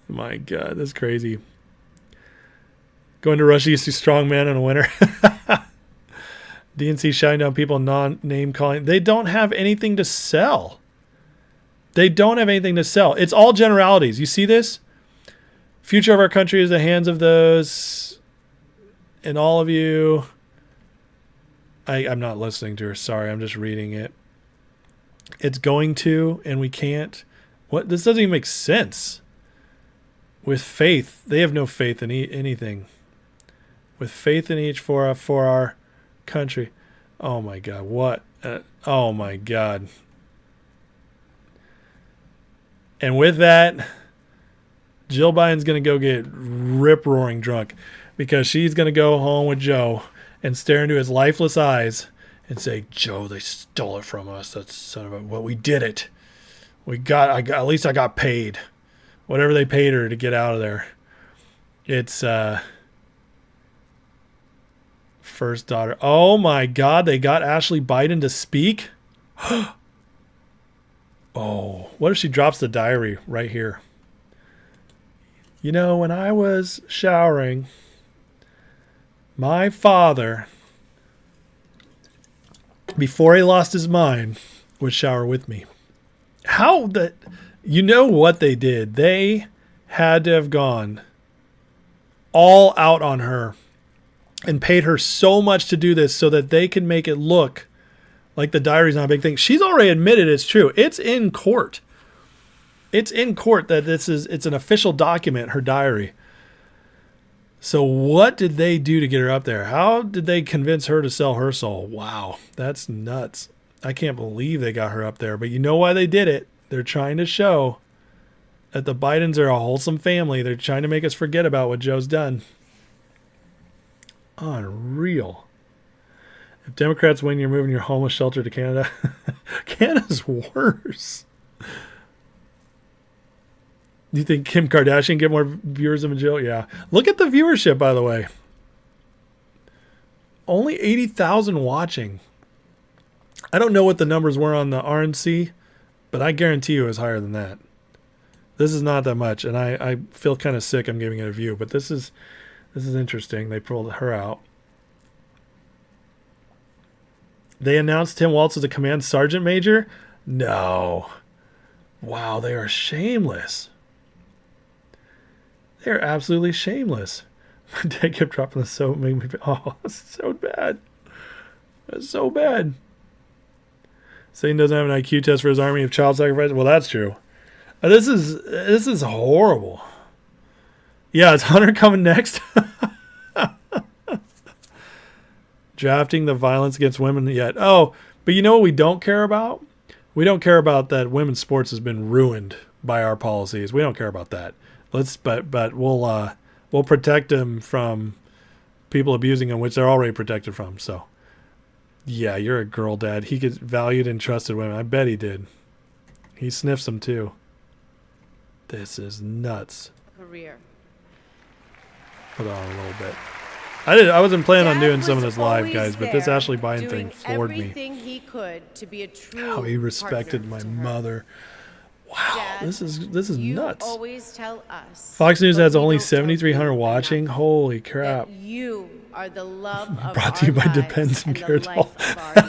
My God, that's crazy. Going to Russia, you see strong man in a winter. DNC shouting down people, non-name calling. They don't have anything to sell. It's all generalities. You see this? Future of our country is the hands of those. and all of you, I'm not listening to her. Sorry, I'm just reading it. It's going to, and we can't. What? This doesn't even make sense. With faith, they have no faith in anything. With faith in each for our country. Oh my God, what? Oh my God. And with that, Jill Biden's going to go get rip-roaring drunk because she's going to go home with Joe and stare into his lifeless eyes and say, Joe, they stole it from us. That's son of a... Well, we did it. At least I got paid. Whatever they paid her to get out of there. It's first daughter. Oh my God, they got Ashley Biden to speak? Oh, what if she drops the diary right here? You know, when I was showering, my father, before he lost his mind, would shower with me. How that? You know what they did? They had to have gone all out on her and paid her so much to do this so that they can make it look like the diary's not a big thing. She's already admitted it's true. It's in court. It's in court that it's an official document, her diary. So what did they do to get her up there? How did they convince her to sell her soul? Wow, that's nuts. I can't believe they got her up there. But you know why they did it? They're trying to show that the Bidens are a wholesome family. They're trying to make us forget about what Joe's done. Unreal. If Democrats win, you're moving your homeless shelter to Canada. Canada's worse. Do you think Kim Kardashian get more viewers than Jill? Yeah. Look at the viewership, by the way. Only 80,000 watching. I don't know what the numbers were on the RNC, but I guarantee you it was higher than that. This is not that much, and I feel kind of sick I'm giving it a view, but this is interesting. They pulled her out. They announced Tim Walz as a command sergeant major? No. Wow, they are shameless. They're absolutely shameless. My dad kept dropping the soap, made me. Oh, that's so bad. That's so bad. Satan doesn't have an IQ test for his army of child sacrifice. Well, that's true. This is horrible. Yeah, is Hunter coming next? Drafting the violence against women yet. Oh, but you know what we don't care about? We don't care about that women's sports has been ruined by our policies. We don't care about that. But we'll protect them from people abusing them, which they're already protected from. So, yeah, you're a girl dad. He gets valued and trusted women. I bet he did. He sniffs them too. This is nuts. Career. Put on a little bit. I wasn't planning on doing some of this live, guys, but this Ashley Biden thing floored me. He could to be a true How he respected my mother. Wow, Dad, this is nuts. Always tell us, Fox News has only 7,300 watching. Holy crap! You are the love of Brought to you by our Depends and lives and the Caretol. life of our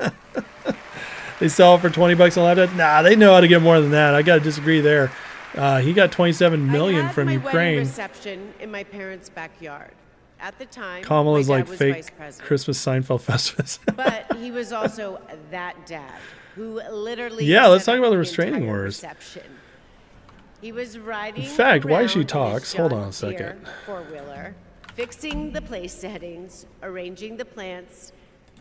love. They sell it for $20 on laptop. Nah, they know how to get more than that. I got to disagree there. He got 27 million from Ukraine. I had my wedding reception in my parents' backyard. At the time, Kamala's my like dad was fake vice president. Christmas Seinfeld Festivus. But he was also that dad who literally. Yeah, let's set talk up about the the restraining entire orders. reception. He was riding. In fact, why around she in his talks, hold on a John second. Deere four-wheeler, fixing the place settings, arranging the plants,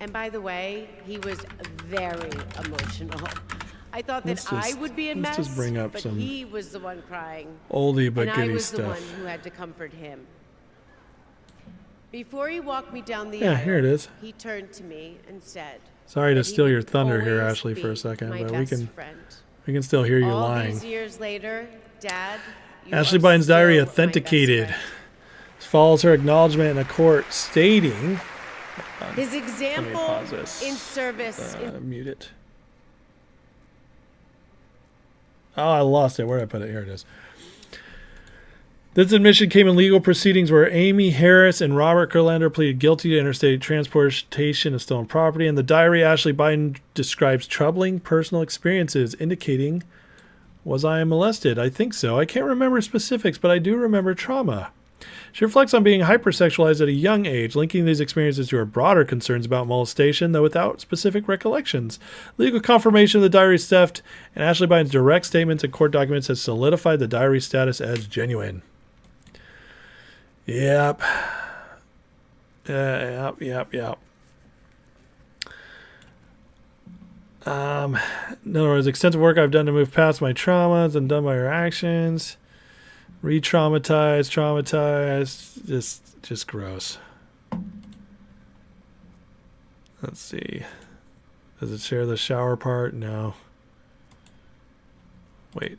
and by the way, he was very emotional. I thought that I would be a mess, let's just bring up but some he was the one crying. oldie but And I goodie was the one stuff. who had to comfort him. Before he walked me down the Yeah, aisle, here it is. he turned to me and said, Sorry to that he steal your would thunder here, always Ashley, for a be second, my but we best can friend. still hear you All lying. these years later, Dad, you Ashley are Biden's diary still my best authenticated. friend. Follows her acknowledgement in a court stating. His Let me example pause this. in service. Mute it. Oh, I lost it. Where did I put it? Here it is. This admission came in legal proceedings where Amy Harris and Robert Kurlander pleaded guilty to interstate transportation of stolen property. In the diary, Ashley Biden describes troubling personal experiences, indicating, was I molested? I think so. I can't remember specifics, but I do remember trauma. She reflects on being hypersexualized at a young age, linking these experiences to her broader concerns about molestation, though without specific recollections. Legal confirmation of the diary's theft and Ashley Biden's direct statements and court documents has solidified the diary's status as genuine. Yep. Yep. In other words, extensive work I've done to move past my traumas and done by her actions. Re-traumatized, traumatized, just gross. Let's see. Does it share the shower part? No. Wait.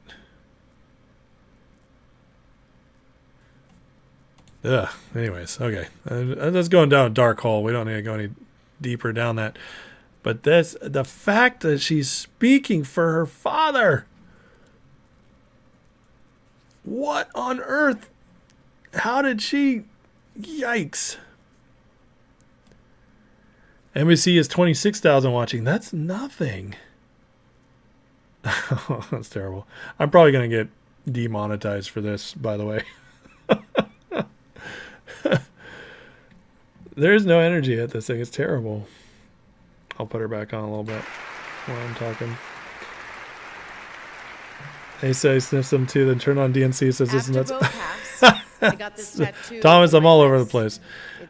Ugh. Anyways, okay. That's going down a dark hole. We don't need to go any deeper down that. But the fact that she's speaking for her father. What on earth? How did she? Yikes. NBC is 26,000 watching. That's nothing. That's terrible. I'm probably going to get demonetized for this, by the way. There's no energy at this thing. It's terrible. I'll put her back on a little bit while I'm talking. They say sniffs them too, then turn on DNC, says this and that's. I got this tattoo. Thomas, I'm all over the place.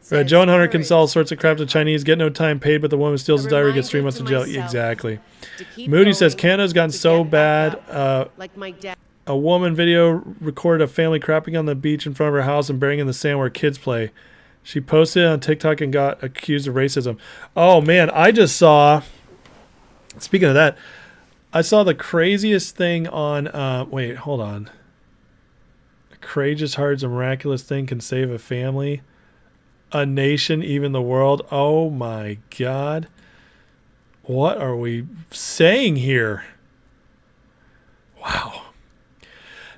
Says, Joan Hunter can sell all sorts of crap to Chinese, get no time paid, but the woman who steals his diary gets 3 months in jail. Exactly. Moody says Canada's gotten so bad. Like my dad. A woman video recorded a family crapping on the beach in front of her house and burying in the sand where kids play. She posted it on TikTok and got accused of racism. Oh man, I just saw. Speaking of that. I saw the craziest thing on, wait, hold on. A courageous heart's a miraculous thing can save a family, a nation, even the world. Oh my God. What are we saying here? Wow.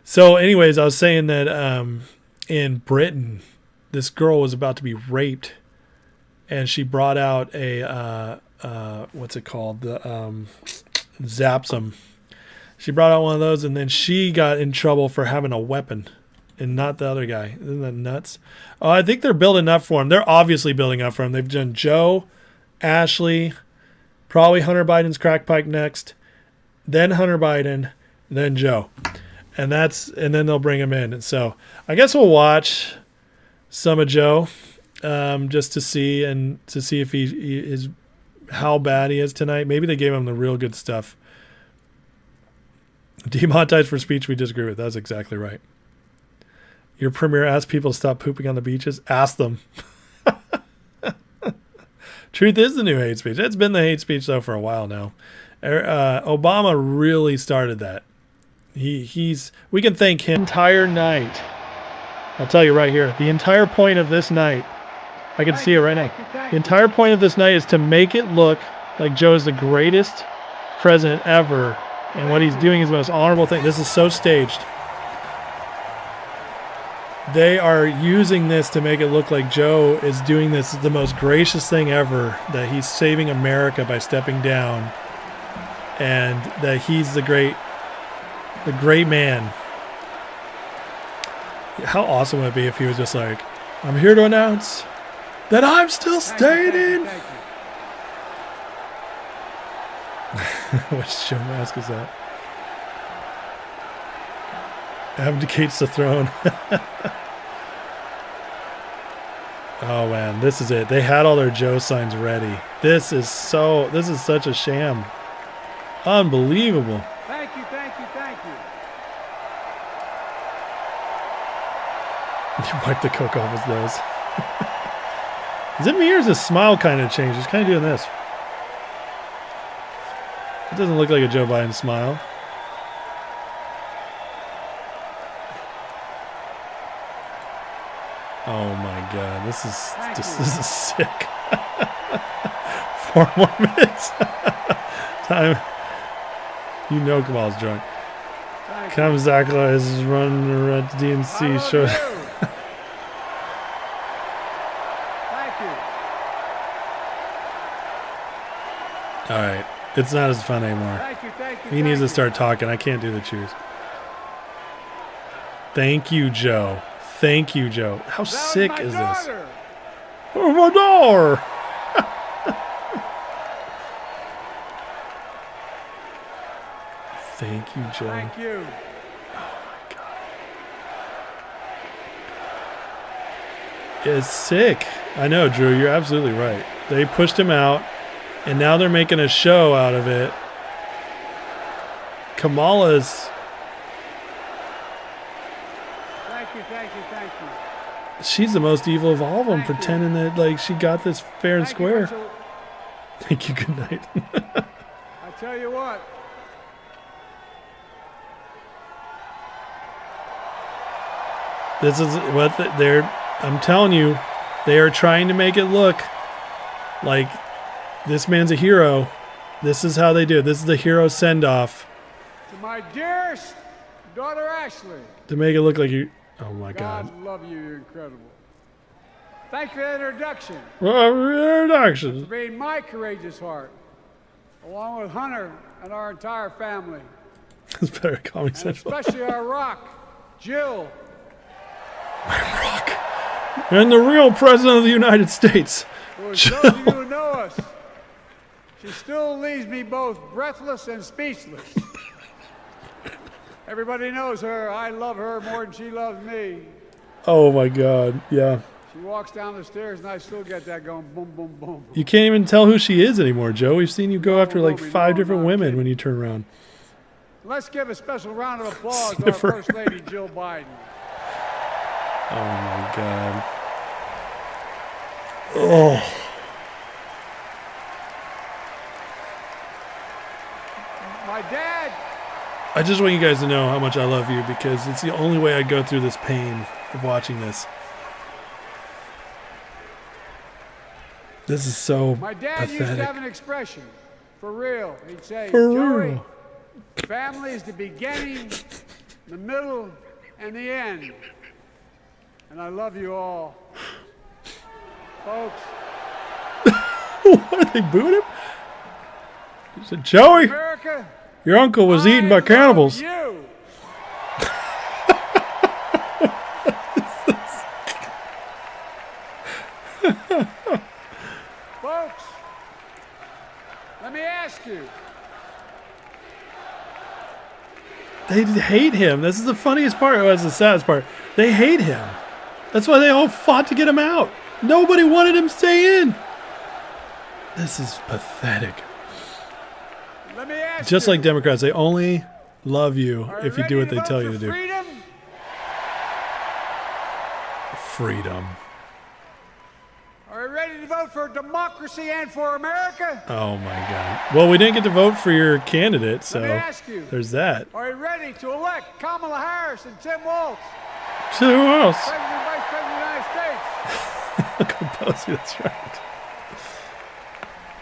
So anyways, I was saying that in Britain, this girl was about to be raped and she brought out a, what's it called? The, Zapsum. She brought out one of those and then she got in trouble for having a weapon and not the other guy. Isn't that nuts? Oh, I think they're building up for him. They're obviously building up for him. They've done Joe, Ashley, probably Hunter Biden's crack pipe next, then Hunter Biden, then Joe. And then they'll bring him in. And so I guess we'll watch some of Joe just to see if he is how bad he is tonight. Maybe they gave him the real good stuff. Demonetized for speech we disagree with. That's exactly right. Your premier asked people to stop pooping on the beaches. Ask them. Truth is the new hate speech. It's been the hate speech though for a while now. Obama really started that. We can thank him. Entire night. I'll tell you right here. The entire point of this night. I can see it right now. The entire point of this night is to make it look like Joe is the greatest president ever. And what he's doing is the most honorable thing. This is so staged. They are using this to make it look like Joe is doing this the most gracious thing ever. That he's saving America by stepping down. And that he's the great man. How awesome would it be if he was just like, I'm here to announce that I'm still standing. Which show mask is that? Abdicates the throne. Oh man, this is it. They had all their Joe signs ready. This is such a sham. Unbelievable. Thank you. He wiped the coke off his nose. Is it me or is his smile kind of changed? He's kind of doing this. It doesn't look like a Joe Biden smile. Oh my God, this is sick. 4 more minutes. Time. You know Kamala's drunk. Kamzakla is running around the DNC show. All right. It's not as fun anymore. He needs to start talking. I can't do the cheers. Thank you, Joe. Thank you, Joe. How sick is this? Daughter. Oh, my daughter. Thank you, Joe. Thank you. It's sick. I know, Drew. You're absolutely right. They pushed him out, and now they're making a show out of it. Kamala's. Thank you, thank you, thank you. She's the most evil of all of them, Thank you. pretending that like she got this fair and Thank square. You for Thank you. Good night. I tell you what. This is what they're. I'm telling you, they are trying to make it look like this man's a hero. This is how they do it. This is the hero send-off To my dearest daughter Ashley. to make it look like you. Oh my God. God love you, you're incredible. Thank you for the introduction. Introduction. For being my courageous heart, along with Hunter and our entire family, It's better Comedy and Central. especially our rock, Jill. And the real president of the United States. For those of you who know us, she still leaves me both breathless and speechless. Everybody knows her. I love her more than she loves me. Oh my God. Yeah. She walks down the stairs and I still get that going boom, boom, boom. You can't even tell who she is anymore, Joe. We've seen you go after like no, 5 no, different I'm women kidding. when you turn around. Let's give a special round of applause to Sniffer. our First Lady, Jill Biden. Oh my God. Oh. My dad, I just want you guys to know how much I love you because it's the only way I go through this pain of watching this. This is so my dad used to pathetic. have an expression, for real. He'd say, For Joey, real. family is the beginning, the middle, and the end. And I love you all. Folks, What, they booed him? He said, Joey, America, your uncle was eaten by I cannibals. love you. Folks, let me ask you. They hate him. This is the funniest part. Well, that's the saddest part. They hate him. That's why they all fought to get him out. Nobody wanted him to stay in. This is pathetic. Let me ask Just you. like Democrats, they only love you Are if you ready do what they vote tell you for to do. Freedom? Freedom. Are you ready to vote for democracy and for America? Oh my God. Well, we didn't get to vote for your candidate, so Let me ask you. there's that. Are you ready to elect Kamala Harris and Tim Walz, So who else? President and Vice President of the United States? Composer, that's right.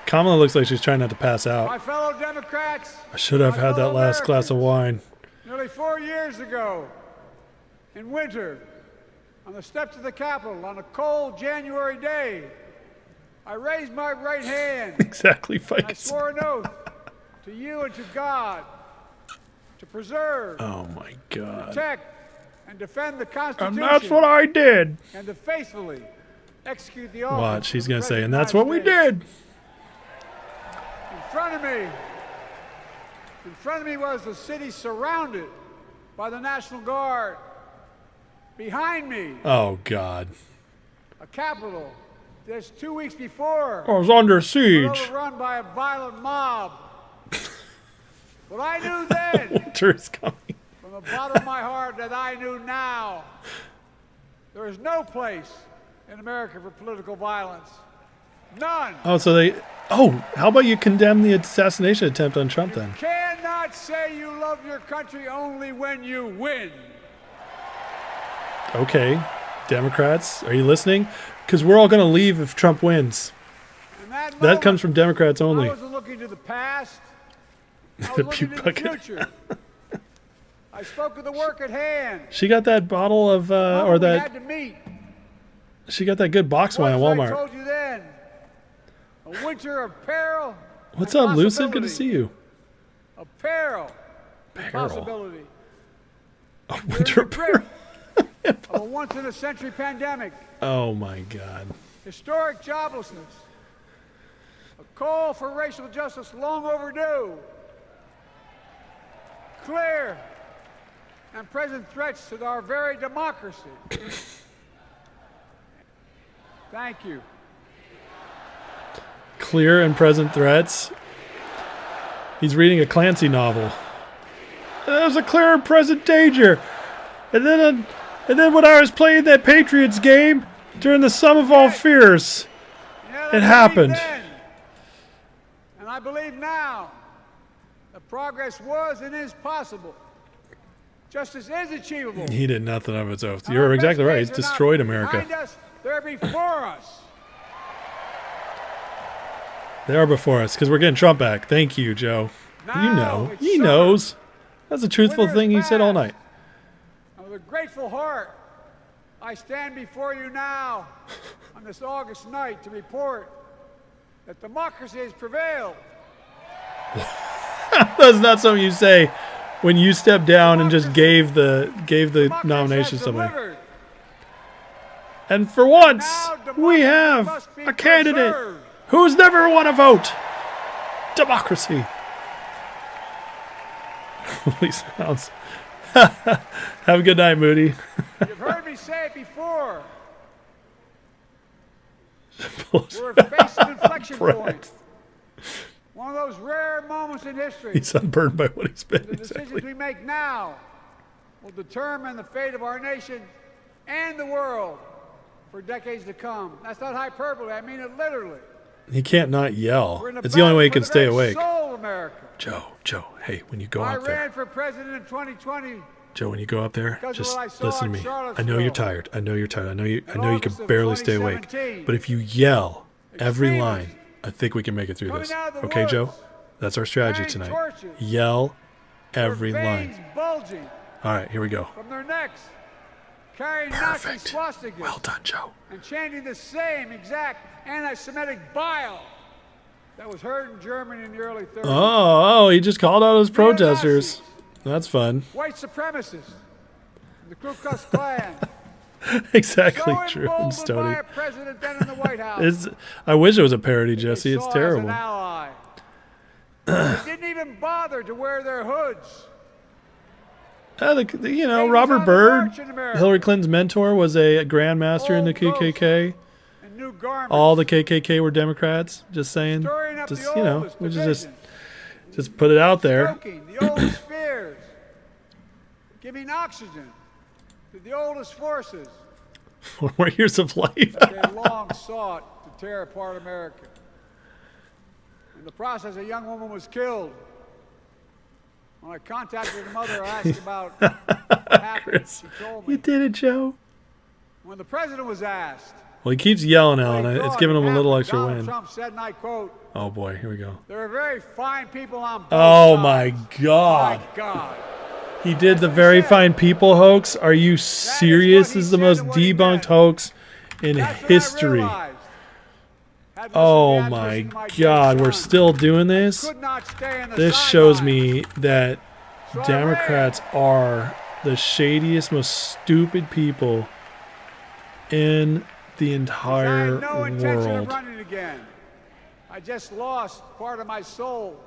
Kamala looks like she's trying not to pass My out. fellow Democrats. I should have my had that fellow last glass of Americans, wine. Nearly 4 years ago, in winter, on the steps of the Capitol, on a cold January day, I raised my right hand Exactly, and I Fikes. swore an oath to you and to God to preserve, Oh my God. protect, and defend the Constitution. And that's what I did. And to faithfully execute the office. Watch, he's of going to say, President and of that's the what we United did. States." In front of me was the city surrounded by the National Guard. Behind me, Oh God. a Capitol just 2 weeks before, I was under was siege. overrun by a violent mob. But I knew then, Winter's coming. from the bottom of my heart, that I knew now, there is no place in America for political violence. None. Oh, so they. Oh, how about you condemn the assassination attempt on Trump then? Cannot say you love your country only when you win. Okay, Democrats, are you listening? Because we're all going to leave if Trump wins. And that That moment, comes from Democrats only. I wasn't looking to the past. I was The looking puke to the bucket. future. I spoke of the work at hand. She got that bottle of, or we that, had to meet. she got that good box wine at Was, I Walmart. told you then, a winter of peril. What's and up, Lucid? Good to possibility. see you. Of peril. and Peril. Possibility. Oh, We're in winter the grip of a once-in-a-century pandemic, Oh my God. historic joblessness, a call for racial justice long overdue, clear and present threats to our very democracy. Thank you. Clear and present threats. He's reading a Clancy novel. There's a clear and present danger. And then when I was playing that Patriots game during the sum of all fears, Yeah, it happened. then, and I believe now that progress was and is possible. Justice is achievable. He did nothing of its own. And You're our exactly best right. He's days are not destroyed America. behind us, they're before us. They are before us because we're getting Trump back. Thank you, Joe. You know. Now it's He summer. knows. That's a truthful Winter is thing he said all past. night. And with a grateful heart, I stand before you now on this August night to report that democracy has prevailed. That's not something you say when you stepped down and just gave the Democracy nomination has to somebody. delivered. And for once, Now we democracy have must be a candidate preserved. who's never won a vote. Democracy. Holy sounds. Have a good night, Moody. You've heard me say it before. We're facing an inflection Brett. point. One of those rare moments in history. He's unburned by what he's been. The decisions Exactly. we make now will determine the fate of our nation and the world for decades to come. That's not hyperbole. I mean it literally. He can't not yell. We're in a It's the only battle way he for can the stay very awake. soul of America. Joe, hey, when you go I out there. ran for president in 2020. Joe, when you go up there, Because of just what I saw listen to in me. I know Charlottesville. you're tired. I know you're tired. I know you can August of barely stay awake. 2017. But if you yell every Extremists line, I think we can make it through coming this. out of the Okay, woods, Joe? That's our strategy carrying tonight. torches, Yell every their line. veins bulging All right, here we go. from their necks, carrying Nazi Perfect. swastikas, Well done, Joe. and chanting the same exact anti-Semitic bile that was heard in Germany in the early 30s. Oh, he just called out his protesters. That's fun. White supremacists, the Ku Klux Klan. Exactly So true, emboldened by Stoney. a president then in the White House. I wish it was a parody, they Jesse. It's saw as terrible. an ally. They didn't even bother to wear their hoods. You know, Ladies Robert on the Byrd, march in America. Hillary Clinton's mentor, was a grandmaster in the Old ghosts KKK. And new garments. All the KKK were Democrats. Just saying. Stirring up Just, the you know, oldest we divisions. just put it out there. Stoking the oldest fears. Giving oxygen to the oldest forces 4 more years of life. that they long sought to tear apart America. In the process, a young woman was killed. When I contacted her mother, I asked about what happened. Chris, She told you me. did it, Joe. When the president was asked, Well, he keeps yelling, what Alan. he It's thought giving him a had little happened, extra Donald win. Trump said, and I quote, Oh boy, here we go. "There are very fine people on both Oh sides." my God. My God. He did the very fine people hoax. Are you serious? This is the he most said and what he debunked meant. hoax in That's what I history. realized. Had listened Oh to the my admonition of my God, dear we're son. still doing this? Could not stay in the This shows sidelines. me that So I Democrats are the shadiest, most stupid people in the I entire had no intention of world. running again. I just lost part of my soul.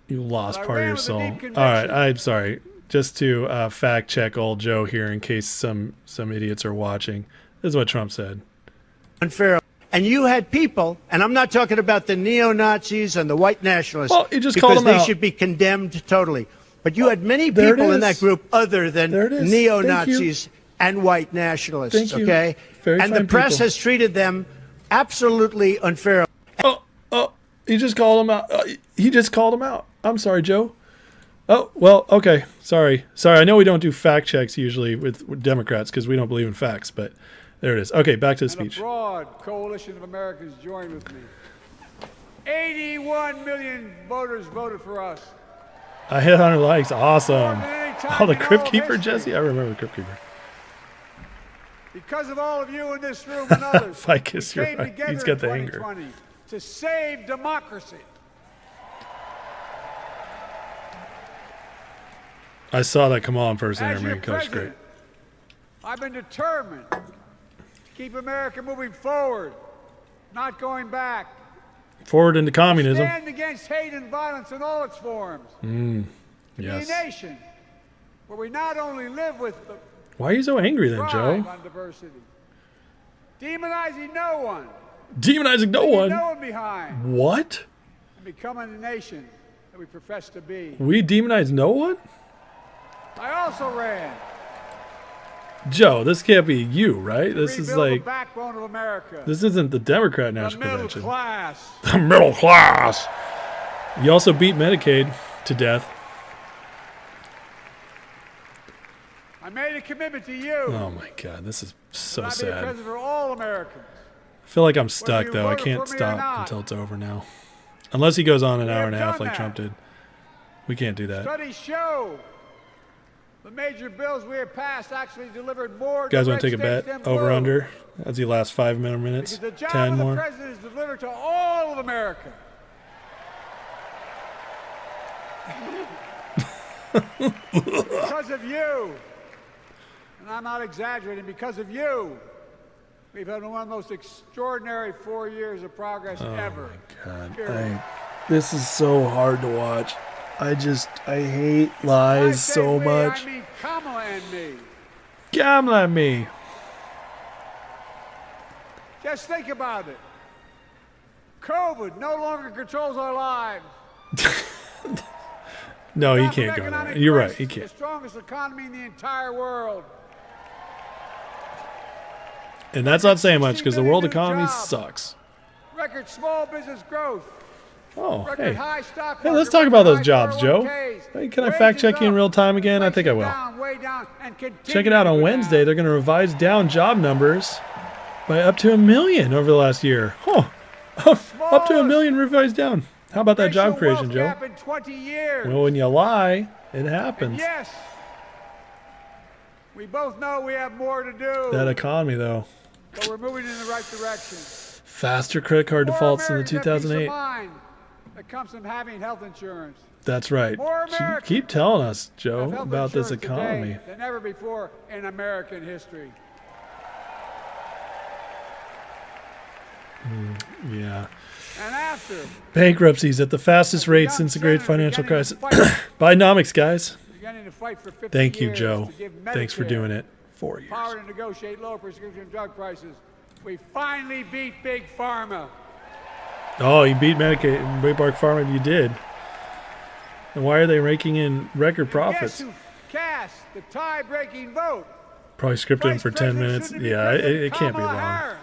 You lost But I part of ran your with a soul. deep All right, conviction. I'm sorry. Just to fact check old Joe here in case some idiots are watching. This is what Trump said. Unfair. And you had people, and I'm not talking about the neo-Nazis and the white nationalists, Well, he just because called them they out. should be condemned totally. But you had many there it people in is. that group other than There it is. neo-Nazis and white nationalists, Thank you. okay? Very and the fine press people. has treated them absolutely unfairly. Oh, he just called him out. He just called him out. I'm sorry, Joe. Oh, well, okay. Sorry. I know we don't do fact checks usually with Democrats because we don't believe in facts, but there it is. Okay, back to the And a speech. broad coalition of Americans joined with me. 81 million voters voted for us. I hit 100 likes. Awesome. More than any time Oh, the in Crypt all Keeper, history. Jesse? I remember the Crypt Keeper. Because of all of you in this room and others, Ficus, we you're came right. together He's got in the anger. 2020 to save democracy. I saw that Kamala impersonator, As your man. That was great. president, I've been determined to keep America moving forward, not going back. Forward into communism. Stand against hate and violence in all its forms. Yes. Be a nation where we not only live with the Why are you so angry then, Joe? on diversity, demonizing no one, Demonizing no leaving one? no one behind, What? and becoming the nation that we profess to be. We demonize no one? I also ran Joe, this can't be you, right? to This is rebuild the like, backbone of America, this isn't the Democrat the National middle Convention. class. The middle class. You also beat Medicaid to death. I made a commitment to you. Oh my God, this is so that I'd be a sad. president for all Americans. I feel like I'm stuck you though. I voted can't for me or stop not. until it's over now. Unless he goes on an We hour have and a half done like that. Trump did. We can't do that. Studies show the major bills we have passed actually delivered more. You guys to want to take a red bet? states than Over blue. under? As he lasts 5 minutes? Because the job 10 of the more? president is delivered to all of America. Because of you, and I'm not exaggerating, because of you, we've had one of the most extraordinary 4 years of progress ever. God, Period. this is so hard to watch. I hate lies When I say so we, much. I mean Kamala and me. Kamala and me. Just think about it. COVID no longer controls our lives. No, he Rapid can't go economic there. You're right, growth, he The can't. strongest economy in the entire world. And that's not saying much because the world 60 million economy new jobs. sucks. Record small business growth. Oh, Record hey. high stock Hey, market, let's talk record about those high jobs, Joe. 401ks, Hey, can I wages fact check you in up, real time again? I think I will. inflation way down, and Check it out on continue to go Wednesday. down. They're going to revise down job numbers by up to 1 million over the last year. Huh. Up to 1 million revised down. How about that job Racial creation, wealth Joe? gap in 20 years. Well, when you lie, it And happens. yes, we both know we have more to do, That economy, though. but we're moving in the right direction. Faster credit card More defaults than the Americans have peace of 2008. mind that comes from having health insurance. That's right. More You Americans keep telling us, Have Joe, health about this insurance economy. today than ever before in American history. Yeah. And after Bankruptcies at the fastest rate since the great financial crisis. Bidenomics, guys. beginning to fight for 50 Thank you, years Joe. to give Thanks for Medicare doing it. 4 years. power to negotiate low prescription drug prices, we finally beat Big Pharma. Oh, you beat Medicaid, Big Bark Pharma. You did. And why are they raking in record Guess profits? who cast the tie-breaking vote? Probably scripted in Vice for 10 President minutes. soon to be Yeah, President it can't be Kamala long.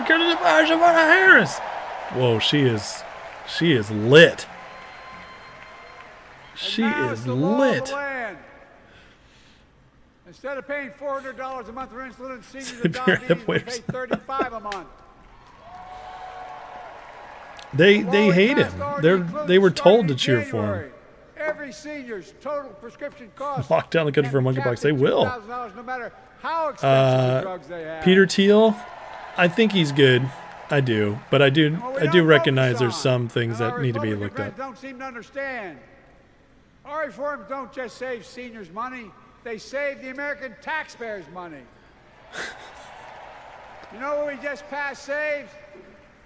Harris. Kamala Harris. Whoa, she is lit. She And now is it's the law of lit. the land. Instead of paying $400 a month for insulin, seniors Beer and diabetes will wait a pay second. $35 a month. They The law hate passed him. already includes They were told to starting cheer in for him. January, every senior's total prescription cost. Lock down the country for can be monkeypox. capped They at will. $2,000 no matter how expensive the drugs they have. Peter Thiel, I think he's good. I do, but I do What we I do don't recognize focus there's on, some things and that our need to be Republican looked friends at. don't seem to understand. Our reforms don't just save seniors money, they save the American taxpayers money. You know what we just passed saves?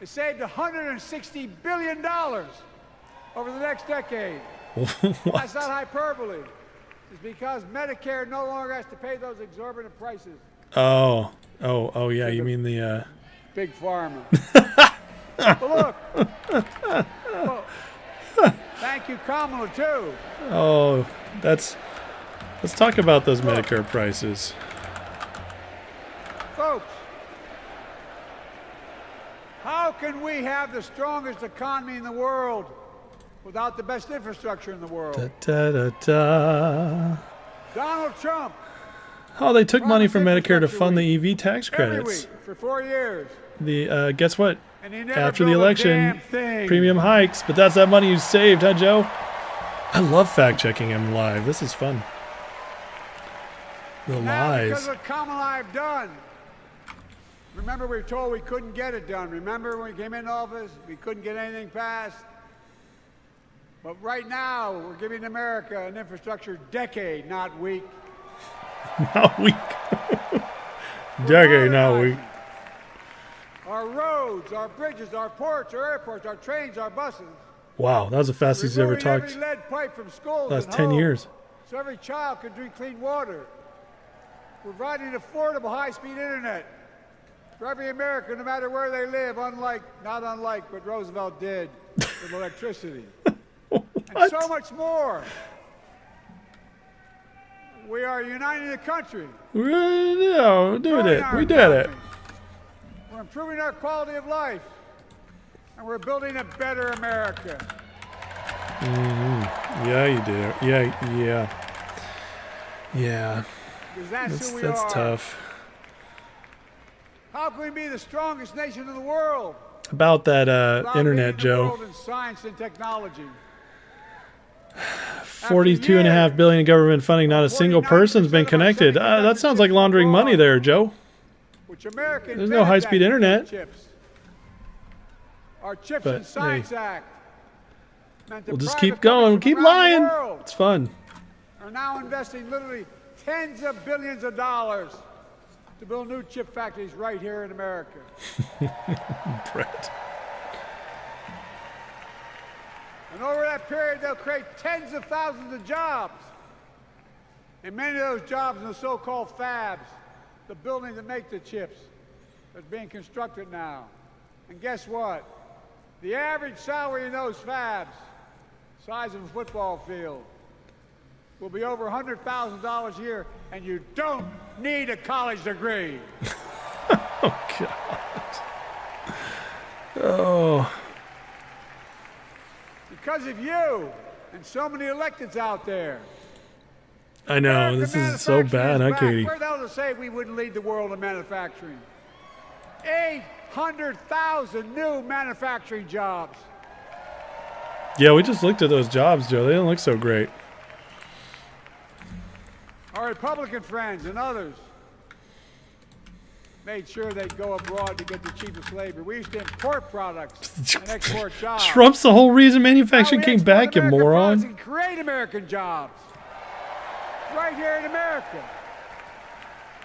It saved $160 billion over the next decade. That's What? not hyperbole. It's because Medicare no longer has to pay those exorbitant prices. Oh, yeah. You mean the Big Pharma. But look. Well, thank you, Kamala, too. let's talk about those Medicare prices. Folks, how can we have the strongest economy in the world without the best infrastructure in the world? Da, da, da. Donald Trump, Oh, they took money from Promised Medicare to fund the infrastructure EV tax every credits. week for 4 years. The guess what? And he never After the drove a election, damn thing. premium hikes, but that's that money you saved, huh, Joe? I love fact checking him live. This is fun. The Now, because lies. of what Kamala I've done. Remember, we were told we couldn't get it done. Remember when we came into office, we couldn't get anything passed. But right now, we're giving America an infrastructure decade, not week. Not weak. Decade now, we. Our roads, our bridges, our ports, our airports, our trains, our buses. Wow, that was the fastest he's ever Removing talked. every lead pipe from schools Last and 10 homes years. So every child can drink clean water. Providing affordable high-speed internet for every American, no matter where they live, not unlike what Roosevelt did with electricity. And so much more. We are uniting the country. No, doing it. We did it. We're improving our quality of life. And we're building a better America. Yeah, you do. Yeah. Because that's who we That's are. tough. How can we be the strongest nation in the world? About that without internet, leading the Joe. world in science and technology? 42.5 billion in government funding. Not a single person's been connected. That sounds like laundering money there, Joe. Which America There's no invented high-speed that internet. Chips. Our Chips But, and Science Act. meant that We'll just private keep going. companies Keep from around the lying. world It's fun. Are now investing literally tens of billions of dollars to build new chip factories right here in America. Brett. And over that period, they'll create tens of thousands of jobs. And many of those jobs in the so-called fabs, the buildings that make the chips, that's being constructed now. And guess what? The average salary in those fabs, size of a football field, will be over $100,000 a year, and you don't need a college degree. Oh, God. Oh. Because of you and so many electeds out there. I know. American This is so manufacturing bad, huh, back. Katie? Where the hell to say we wouldn't lead the world in manufacturing? 800,000 new manufacturing jobs. Yeah, we just looked at those jobs, Joe. They don't look so great. Our Republican friends and others made sure they'd go abroad to get the cheapest labor. We used to import products and export jobs. Trump's the whole reason manufacturing Now we came export back, you American products moron. and create American jobs. Right here in America.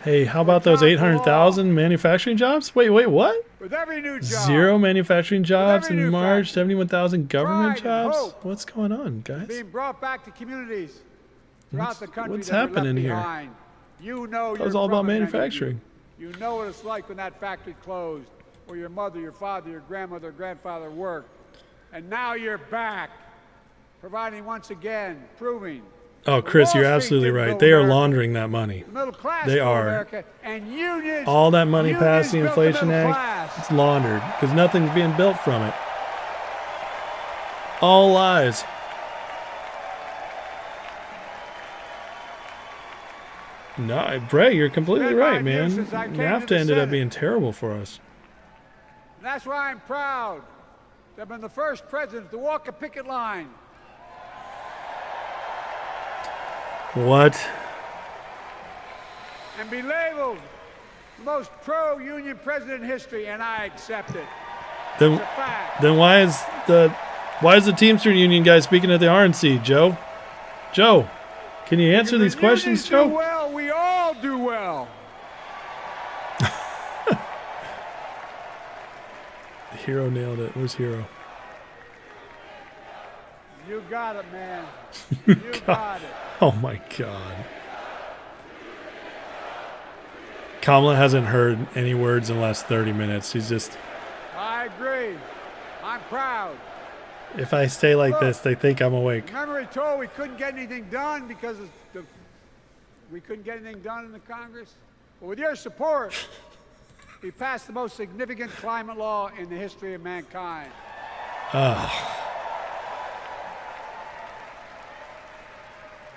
Hey, how about those 800,000 manufacturing jobs? Wait, what? With every new job. Zero manufacturing jobs every in new March, factory. 71,000 government Pride and jobs? hope. What's going on, guys? Being brought back to communities throughout the country what's that were left happening here? behind. You know That was you're all about from it, many of you. manufacturing. You know what it's like when that factory closed, where your mother, your father, your grandmother, grandfather worked. And now you're back, providing once again, proving. Oh, that Chris, Wall you're Street absolutely didn't right. build They are America, laundering that money. the middle class They built are. America, and unions, All that money unions past the built the Inflation middle Act, class. it's laundered because nothing's being built from it. All lies. No, Brett, you're completely Been right, 9 man. years since I came to NAFTA the ended up Senate. being terrible for us. And that's why I'm proud to have been the first president to walk a picket line. What? And be labeled the most pro-union president in history, and I accept it. Then, It's a fact. then why is the Teamster Union guy speaking at the RNC, Joe? Joe, can you answer these When questions, unions do Joe? well, we all do well. Hero nailed it. Where's Hero? You got it, man. You got it. Oh my God. Kamala hasn't heard any words in the last 30 minutes. She's just, I agree. I'm proud. if I stay like this, they think I'm awake. Remember we told we couldn't get anything done because we couldn't get anything done in the Congress? Well, with your support, we passed the most significant climate law in the history of mankind.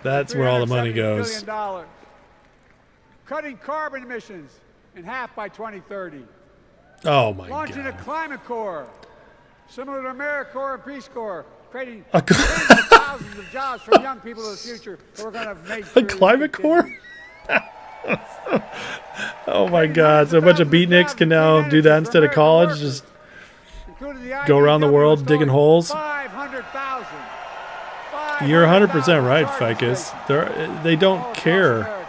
That's where all the money $370 goes. billion. Cutting carbon emissions in half by 2030. Oh my Launching a God. climate corps, similar to AmeriCorps and Peace Corps, creating A cl- tens of thousands of jobs for young people of the future who are going to make sure A climate corps? Oh my God. So a bunch of beatniks can now do that instead of college? Just go around the world digging holes? 500,000. You're 100% right, Ficus. They don't care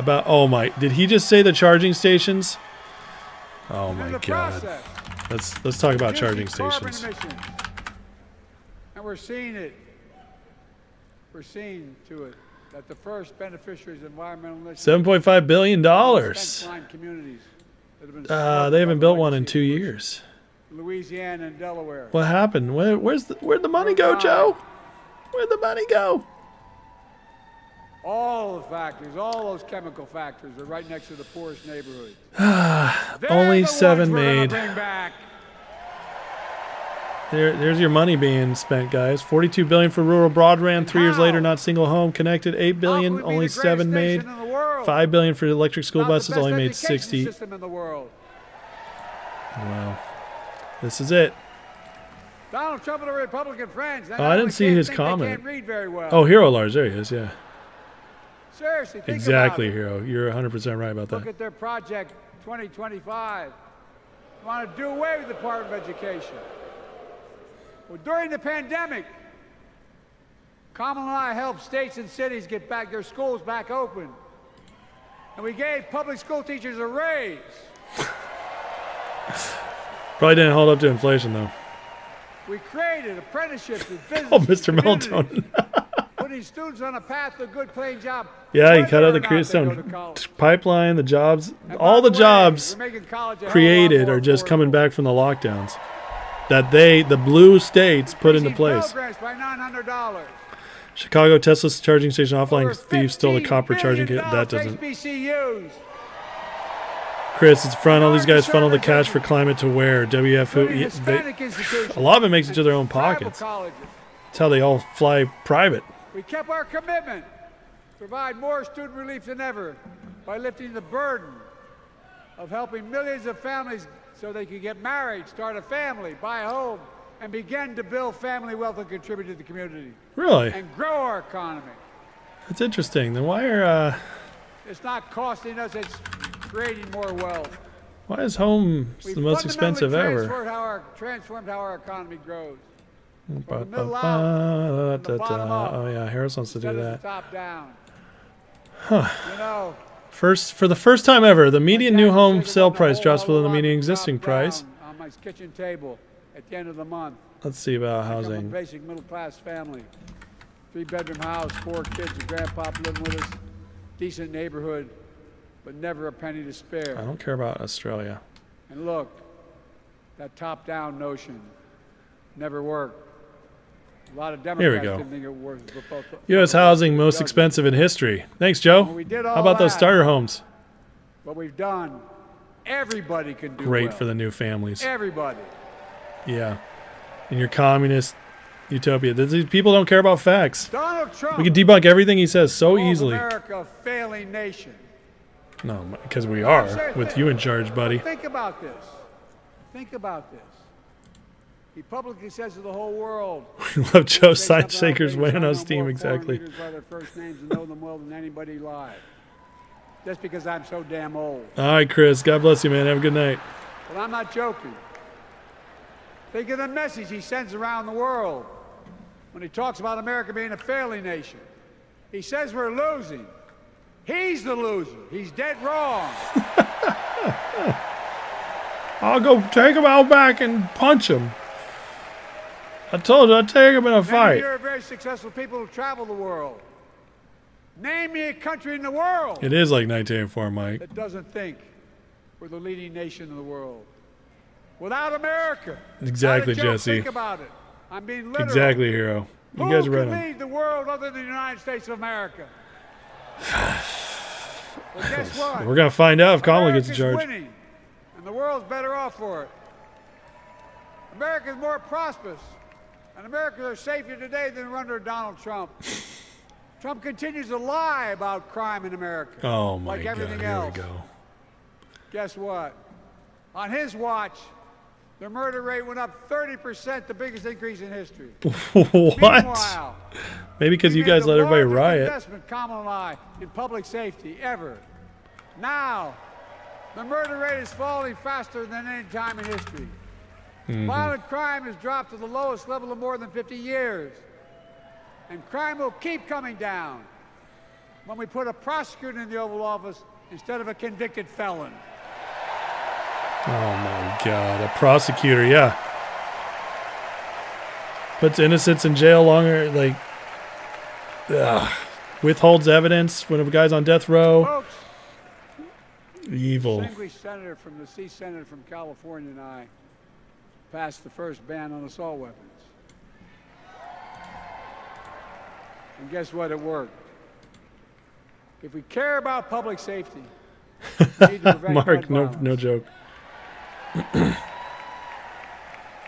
About, oh my, did he just say the charging stations? Oh my God. Let's talk about charging stations. And we're seeing it. We're seeing to it that the first beneficiaries of environmental initiatives, $7.5 billion. They haven't built one in 2 years. Louisiana and Delaware. What happened? Where'd the money go, Joe? Where'd the money go? All the factories, all those chemical factories are right next to the poorest neighborhoods. Only 7 made. There's your money being spent, guys. $42 billion for rural broadband. 3 years later, not single home connected. $8 billion, only 7 made. $5 billion for electric school buses, only made 60. Wow, this is it. Donald Trump and the Republican friends. Oh, I didn't see his comment. Can't read very well. Oh, Hero Lars, there he is. Yeah. Seriously, think exactly, about it. Hero. You're 100% right about that. Look at their project 2025. They want to do away with the Department of Education. Well, during the pandemic, Kamala and I helped states and cities get back their schools back open. And we gave public school teachers a raise. Probably didn't hold up to inflation, though. We created apprenticeships and business. Oh, Mr. Melatonin. Putting students on a path to a good paying job. Yeah, he cut out the Keystone pipeline, the jobs, all the jobs created are just coming back from the lockdowns that the blue states put into place. By $900. Chicago Tesla charging station offline thief stole the copper charging kit. That doesn't. Chris, it's fun. All these guys funnel the cash for climate to where? WF. A lot of it makes it to their own pockets. That's how they all fly private. We kept our commitment to provide more student relief than ever by lifting the burden of helping millions of families so they could get married, start a family, buy a home, and begin to build family wealth and contribute to the community. Really? And grow our economy. That's interesting. Then why are It's not costing us, it's creating more wealth. Why is homes the most expensive ever? Transformed how our economy grows. Oh yeah, Harris wants to do that. Top down. Huh. You know, for the first time ever, the median new home sale price drops below the median existing price. On my kitchen table at the end of the month. Let's see about I'm a housing. basic middle class family. 3-bedroom house, 4 kids, a grandpop living with us. Decent neighborhood, but never a penny to spare. I don't care about Australia. And look, that top-down notion never worked. A lot of Democrats didn't think it worked. U.S. housing most expensive in history. Thanks, Joe. How about those starter homes? What we've done, everybody can do Great well. for the new families. Everybody. Yeah. In your communist utopia. These people don't care about facts. Donald Trump. We can debunk everything he says so easily. America a failing nation. No, because we are, with you in charge, buddy. Think about this. Think about this. He publicly says to the whole world. We love Joe Shaker's Buenos team, exactly. By their first names and know them well than anybody alive. Just because I'm so damn old. All right, Chris. God bless you, man. Have a good night. But I'm not joking. Think of the message he sends around the world when he talks about America being a failing nation. He says we're losing. He's the loser. He's dead wrong. I'll go take him out back and punch him. I told you I'd take him in a fight. You're very successful people who travel the world. Name me a country in the world. It is like 1984, Mike. That doesn't think we're the leading nation in the world. Without America. Exactly, not a joke. Jesse. Think about it. I'm being literal. Exactly, Hero. You guys are right Who on. can lead the world other than the United States of America? Well, guess what? We're going to find out if Kamala gets in charge. America's winning, and the world's better off for it. America's more prosperous, and Americans are safer today than we're under Donald Trump. Trump continues to lie about crime in America. Oh, my like God. everything Here else. we go. Guess what? On his watch, the murder rate went up 30%, the biggest increase in history. What? Meanwhile, Maybe because you guys let everybody riot. Investment, Kamala and I, in public safety ever. Now, the murder rate is falling faster than any time in history. Violent crime has dropped to the lowest level of more than 50 years. And crime will keep coming down. when we put a prosecutor in the Oval Office instead of a convicted felon. Oh my God, a prosecutor, yeah. Puts innocents in jail longer, like, withholds evidence when a guy's on death row. Folks, Evil. distinguished senator from the C Senate from California and I passed the first ban on assault weapons. And guess what? It worked. If we care about public safety, we need to prevent Mark, gun violence. no joke.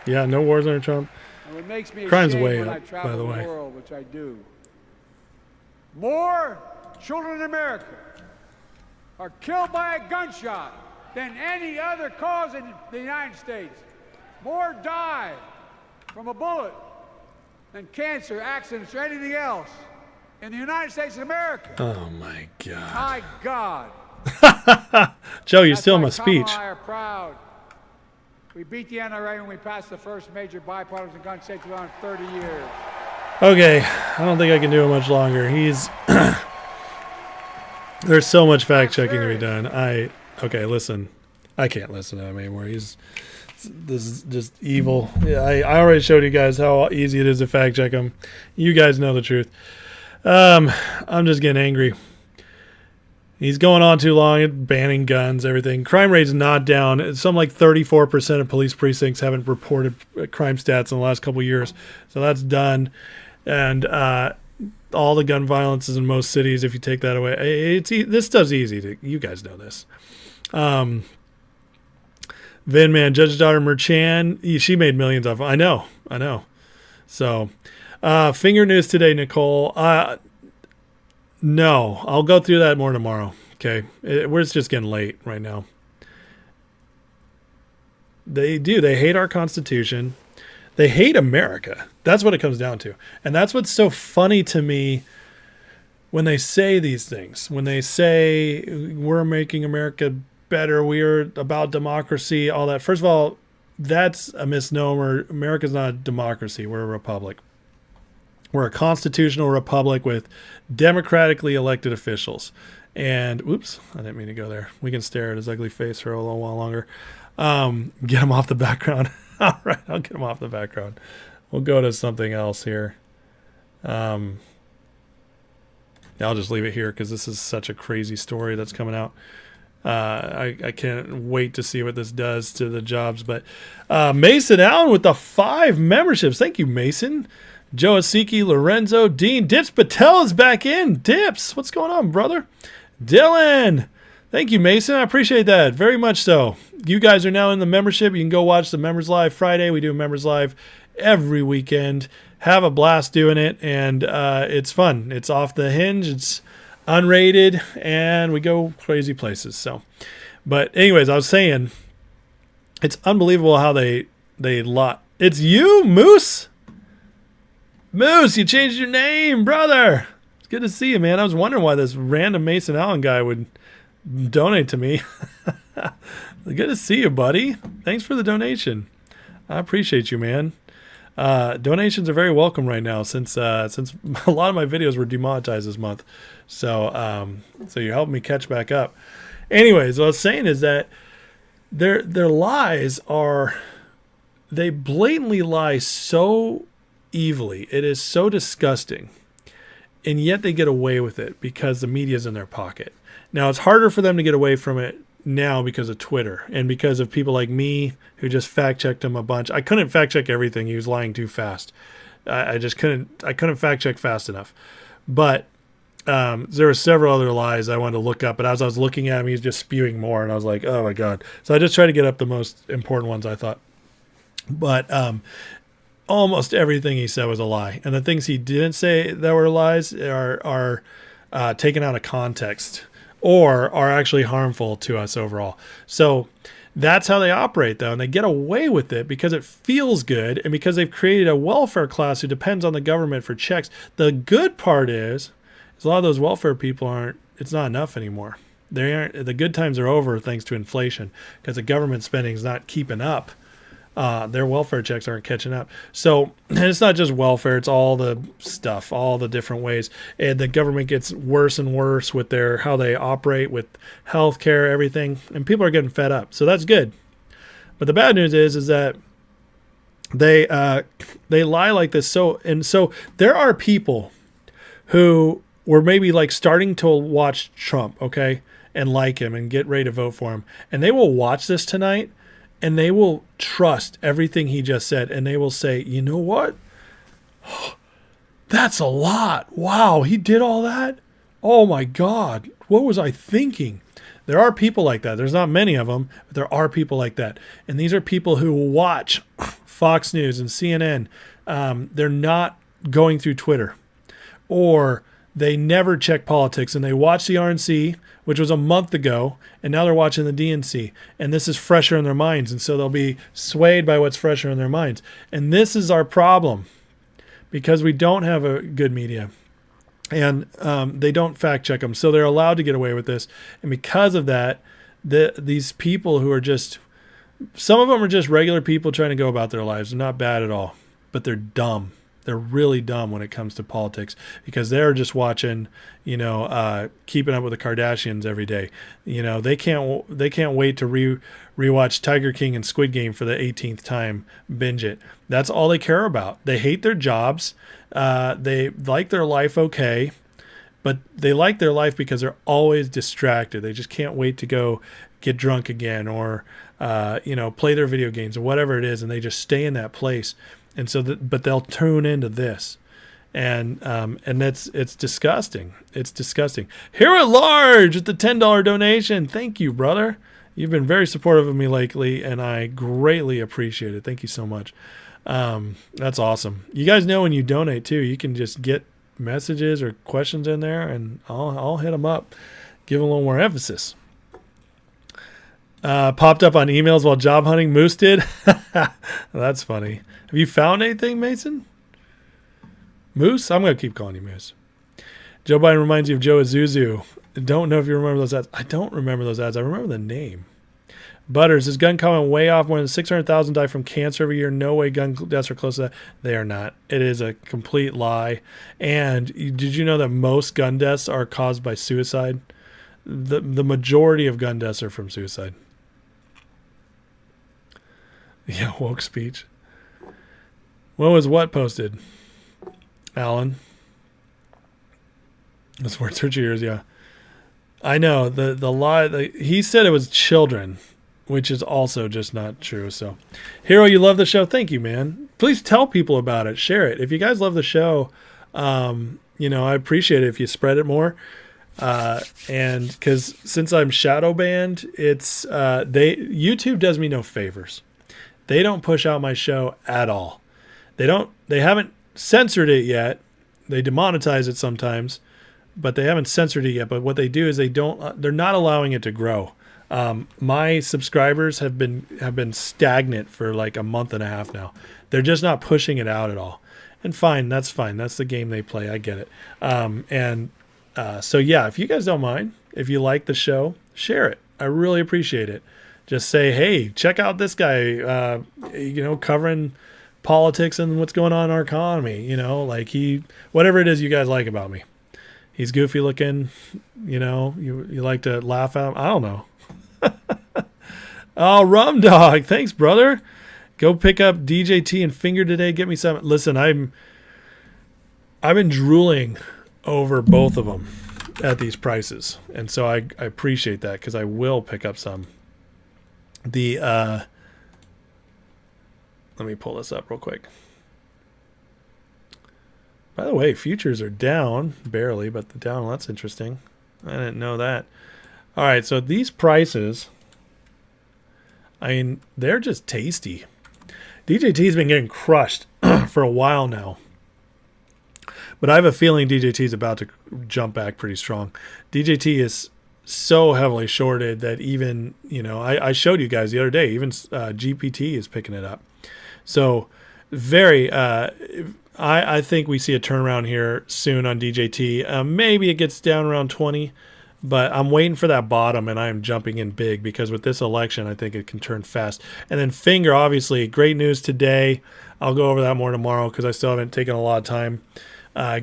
Yeah, no wars under Trump. And what makes me Crime's ashamed way when I up, travel by the the way. world, which I do, more children in America are killed by a gunshot than any other cause in the United States. More die from a bullet than cancer, accidents, or anything else in the United States of America. Oh my God. My God. Joe, you That's steal why my Kamala speech. and I are proud. We beat the NRA when we passed the first major bipartisan gun safety law in 30 years. Okay, I don't think I can do it much longer. There's so much fact checking to be done. Okay, listen. I can't listen to him anymore. This is just evil. Yeah, I already showed you guys how easy it is to fact check him. You guys know the truth. I'm just getting angry. He's going on too long, banning guns, everything. Crime rate's not down. It's something like 34% of police precincts haven't reported crime stats in the last couple of years. So that's done. And all the gun violence is in most cities. If you take that away, this stuff's easy. You guys know this. Vin, man, Judge's daughter Merchan, she made millions off. I know. So, finger news today, Nicole. No, I'll go through that more tomorrow. Okay, we're just getting late right now. They hate our Constitution. They hate America. That's what it comes down to. And that's what's so funny to me when they say these things. When they say we're making America better, we're about democracy, all that. First of all, that's a misnomer. America's not a democracy. We're a republic. We're a constitutional republic with democratically elected officials. And, oops, I didn't mean to go there. We can stare at his ugly face for a little while longer. Get him off the background. All right, I'll get him off the background. We'll go to something else here. I'll just leave it here because this is such a crazy story that's coming out. I can't wait to see what this does to the jobs. But Mason Allen with the 5 memberships. Thank you, Mason. Joe Asiki, Lorenzo, Dean, Dips Patel is back in. Dips, what's going on, brother? Dylan, thank you, Mason. I appreciate that very much so. You guys are now in the membership. You can go watch the Members Live Friday. We do Members Live every weekend. Have a blast doing it, and it's fun. It's off the hinge. It's unrated, and we go crazy places. So, but anyways, I was saying, it's unbelievable how they lie. It's you, Moose. Moose, you changed your name, brother. It's good to see you, man. I was wondering why this random Mason Allen guy would donate to me. Good to see you, buddy. Thanks for the donation. I appreciate you, man. Donations are very welcome right now since a lot of my videos were demonetized this month. So you're helping me catch back up. Anyways, what I was saying is that their lies are, they blatantly lie so evilly. It is so disgusting. And yet they get away with it because the media's in their pocket. Now, it's harder for them to get away from it now because of Twitter and because of people like me who just fact-checked him a bunch. I couldn't fact-check everything. He was lying too fast. I couldn't fact-check fast enough. But there were several other lies I wanted to look up. But as I was looking at him, he was just spewing more. And I was like, oh, my God. So I just tried to get up the most important ones, I thought. But almost everything he said was a lie. And the things he didn't say that were lies are taken out of context or are actually harmful to us overall. So that's how they operate, though. And they get away with it because it feels good and because they've created a welfare class who depends on the government for checks. The good part is a lot of those welfare people it's not enough anymore. The good times are over thanks to inflation because the government spending is not keeping up Their welfare checks aren't catching up. So it's not just welfare, it's all the stuff, all the different ways. And the government gets worse and worse with how they operate with healthcare, everything. And people are getting fed up. So that's good. But the bad news is that they lie like this. So there are people who were maybe like starting to watch Trump, okay, and like him and get ready to vote for him. And they will watch this tonight and they will trust everything he just said. And they will say, you know what? That's a lot. Wow, he did all that? Oh my God. What was I thinking? There are people like that. There's not many of them, but there are people like that. And these are people who watch Fox News and CNN. They're not going through Twitter, or they never check politics, and they watch the RNC, which was a month ago, and now they're watching the DNC, and this is fresher in their minds, and so they'll be swayed by what's fresher in their minds. And this is our problem, because we don't have a good media, and they don't fact check them, so they're allowed to get away with this. And because of that, these people who are just, some of them are just regular people trying to go about their lives. They're not bad at all, but they're dumb. They're really dumb when it comes to politics, because they're just watching, Keeping Up with the Kardashians every day. They can't wait to rewatch Tiger King and Squid Game for the 18th time, binge it. That's all they care about. They hate their jobs. They like their life, okay, but they like their life because they're always distracted. They just can't wait to go get drunk again, or play their video games or whatever it is, and they just stay in that place. And so, but they'll tune into this, and it's disgusting. It's disgusting. Here at large at the $10 donation. Thank you, brother. You've been very supportive of me lately, and I greatly appreciate it. Thank you so much. That's awesome. You guys know when you donate too, you can just get messages or questions in there, and I'll hit them up, give them a little more emphasis. Popped up on emails while job hunting. Moose did. That's funny. Have you found anything, Mason? Moose? I'm going to keep calling you Moose. Joe Biden reminds you of Joe Azuzu. Don't know if you remember those ads. I don't remember those ads. I remember the name. Butters, is gun comment way off? More than 600,000 die from cancer every year. No way gun deaths are close to that. They are not. It is a complete lie. And did you know that most gun deaths are caused by suicide? The majority of gun deaths are from suicide. Yeah, woke speech. When was what posted? Alan. That's worth 30 years, yeah. I know. The lie, he said it was children, which is also just not true. So, Hero, you love the show. Thank you, man. Please tell people about it. Share it. If you guys love the show, I appreciate it if you spread it more. And because since I'm shadow banned, it's YouTube does me no favors. They don't push out my show at all. They haven't censored it yet. They demonetize it sometimes, but they haven't censored it yet. But what they do is they're not allowing it to grow. My subscribers have been stagnant for like a month and a half now. They're just not pushing it out at all. And fine, that's fine. That's the game they play. I get it. So yeah, if you guys don't mind, if you like the show, share it. I really appreciate it. Just say, hey, check out this guy, covering politics and what's going on in our economy. Whatever it is you guys like about me. He's goofy looking, you like to laugh at him. I don't know. Oh, Rum Dog. Thanks, brother. Go pick up DJT and Finger today. Get me some. Listen, I've been drooling over both of them at these prices. And so I appreciate that, because I will pick up some. Let me pull this up real quick. By the way, futures are down, barely, but the down, that's interesting. I didn't know that. All right, so these prices, they're just tasty. DJT's been getting crushed for a while now. But I have a feeling DJT is about to jump back pretty strong. DJT is so heavily shorted that even, I showed you guys the other day, even GPT is picking it up. So very, I think we see a turnaround here soon on DJT. Maybe it gets down around 20. But I'm waiting for that bottom, and I am jumping in big because with this election, I think it can turn fast. And then Finger, obviously, great news today. I'll go over that more tomorrow because I still haven't taken a lot of time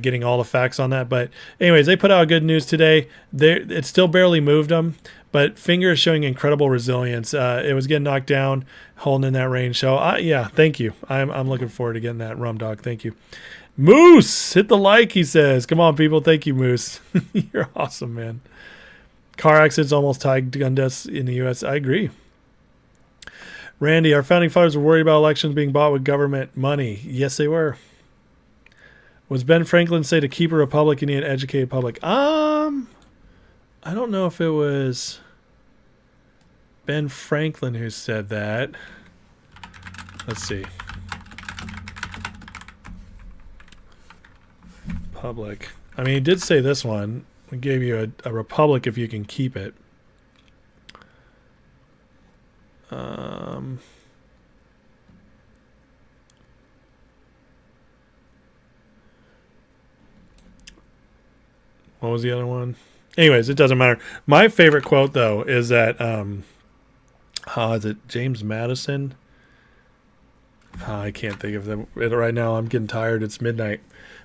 getting all the facts on that. But anyways, they put out good news today. It still barely moved them, but Finger is showing incredible resilience. It was getting knocked down, holding in that range. So, yeah, thank you. I'm looking forward to getting that rum dog. Thank you. Moose, hit the like, he says. Come on, people. Thank you, Moose. You're awesome, man. Car accidents almost tied gun deaths in the U.S. I agree. Randy, our founding fathers were worried about elections being bought with government money. Yes, they were. Was Ben Franklin say to keep a republic, you need an educated public? I don't know if it was Ben Franklin who said that. Let's see. Public. I mean, he did say this one. We gave you a republic if you can keep it. What was the other one? Anyways, it doesn't matter. My favorite quote, though, is that, is it James Madison? I can't think of it right now. I'm getting tired. It's midnight.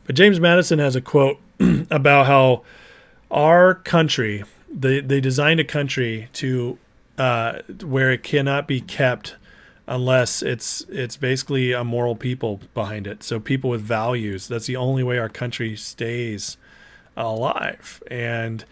But James Madison has a quote about how our country, they designed a country to where it cannot be kept unless it's basically a moral people behind it. So people with values. That's the only way our country stays alive. And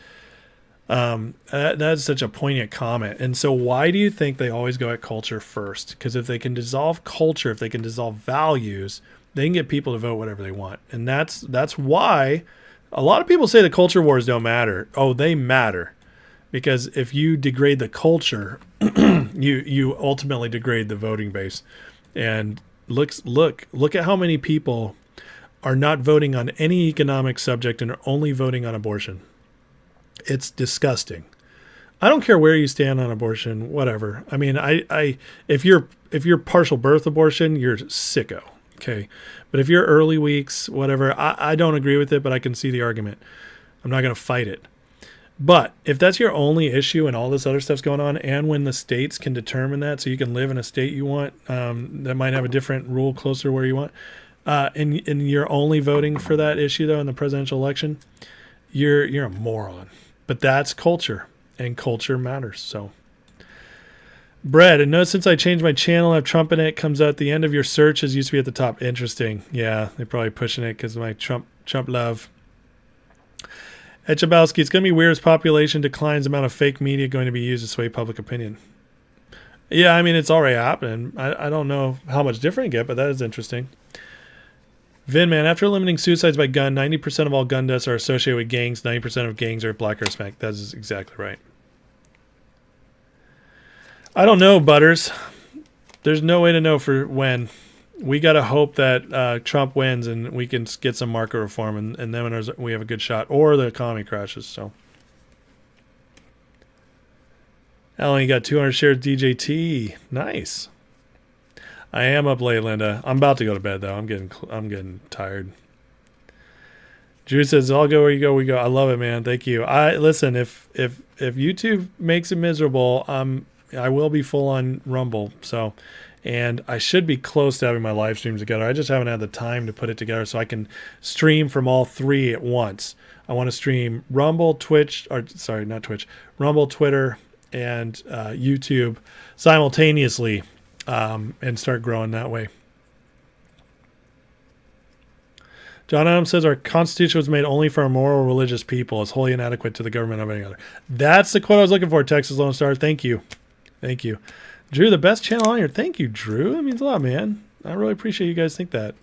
that's such a poignant comment. And so why do you think they always go at culture first? Because if they can dissolve culture, if they can dissolve values, they can get people to vote whatever they want. And that's why a lot of people say the culture wars don't matter. Oh, they matter. Because if you degrade the culture, you ultimately degrade the voting base. And look at how many people are not voting on any economic subject and are only voting on abortion. It's disgusting. I don't care where you stand on abortion, whatever. I mean, if you're partial birth abortion, you're sicko. Okay. But if you're early weeks, whatever, I don't agree with it, but I can see the argument. I'm not going to fight it. But if that's your only issue and all this other stuff's going on, and when the states can determine that, so you can live in a state you want that might have a different rule closer to where you want, and you're only voting for that issue, though, in the presidential election, you're a moron. But that's culture, and culture matters. So, Brad, and notice since I changed my channel, I have Trump in it, comes out at the end of your searches, used to be at the top. Interesting. Yeah, they're probably pushing it because of my Trump love. Etchabowski, it's going to be weird as population declines, the amount of fake media going to be used to sway public opinion. Yeah, I mean, it's already happening. I don't know how much different it get, but that is interesting. Vinman, after eliminating suicides by gun, 90% of all gun deaths are associated with gangs. 90% of gangs are black or Hispanic. That is exactly right. I don't know, Butters. There's no way to know for when. We got to hope that Trump wins and we can get some market reform, and then we have a good shot, or the economy crashes. So, Alan, you got 200 shares DJT. Nice. I am up late, Linda. I'm about to go to bed though. I'm getting tired. Drew says, "I'll go where you go, we go." I love it, man. Thank you. Listen. If YouTube makes it miserable, I will be full on Rumble. So. And I should be close to having my live streams together. I just haven't had the time to put it together so I can stream from all three at once. I want to stream Rumble, Rumble, Twitter, and YouTube simultaneously and start growing that way. John Adams says our Constitution was made only for moral religious people. It's wholly inadequate to the government of any other. That's the quote I was looking for, Texas Lone Star. Thank you. Thank you. Drew, the best channel on here. Thank you, Drew. That means a lot, man. I really appreciate you guys think that.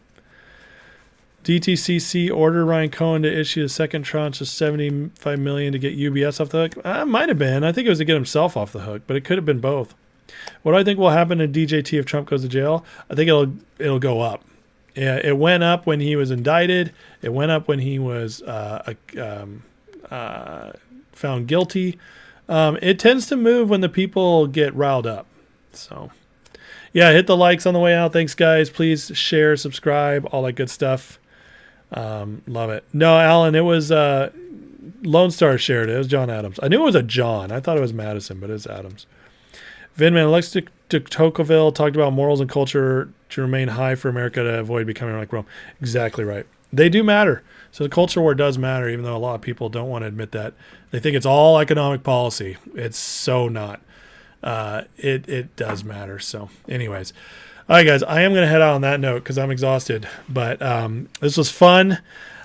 DTCC ordered Ryan Cohen to issue the second tranche of $75 million to get UBS off the hook. It might have been. I think it was to get himself off the hook, but it could have been both. What do I think will happen to DJT if Trump goes to jail? I think it'll go up. Yeah, it went up when he was indicted. It went up when he was found guilty. It tends to move when the people get riled up. So, yeah, hit the likes on the way out. Thanks, guys. Please share, subscribe, all that good stuff. Love it. No, Alan, it was Lone Star shared it. It was John Adams. I knew it was a John. I thought it was Madison, but it's Adams. Vinman, Alexis de Tocqueville talked about morals and culture to remain high for America to avoid becoming like Rome. Exactly right. They do matter. So the culture war does matter, even though a lot of people don't want to admit that. They think it's all economic policy. It's so not. It does matter. So anyways. All right, guys, I am going to head out on that note because I'm exhausted. But this was fun.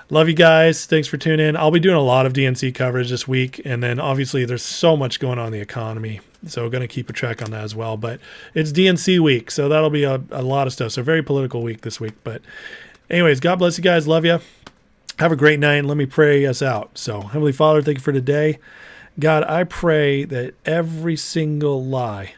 Love you guys. Thanks for tuning in. I'll be doing a lot of DNC coverage this week. And then obviously there's so much going on in the economy. So we're going to keep a track on that as well. But it's DNC week. So that'll be a lot of stuff. So very political week this week. But anyways, God bless you guys. Love you. Have a great night. And let me pray us out. So Heavenly Father, thank you for today. God, I pray that every single lie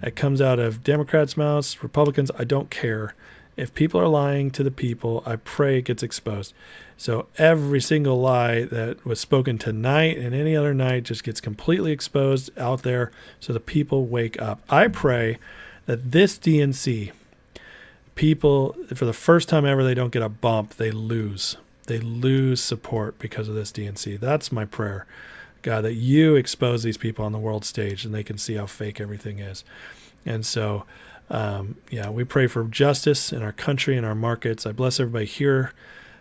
that comes out of Democrats' mouths, Republicans, I don't care. If people are lying to the people, I pray it gets exposed. So every single lie that was spoken tonight and any other night just gets completely exposed out there so the people wake up. I pray that this DNC, people, for the first time ever, they don't get a bump. They lose. They lose support because of this DNC. That's my prayer. God, that you expose these people on the world stage and they can see how fake everything is. And so, we pray for justice in our country and our markets. I bless everybody here.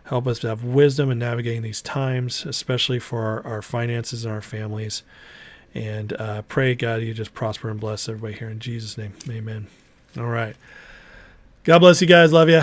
Help us to have wisdom in navigating these times, especially for our finances and our families. And pray, God, you just prosper and bless everybody here in Jesus' name. Amen. All right. God bless you guys. Love you.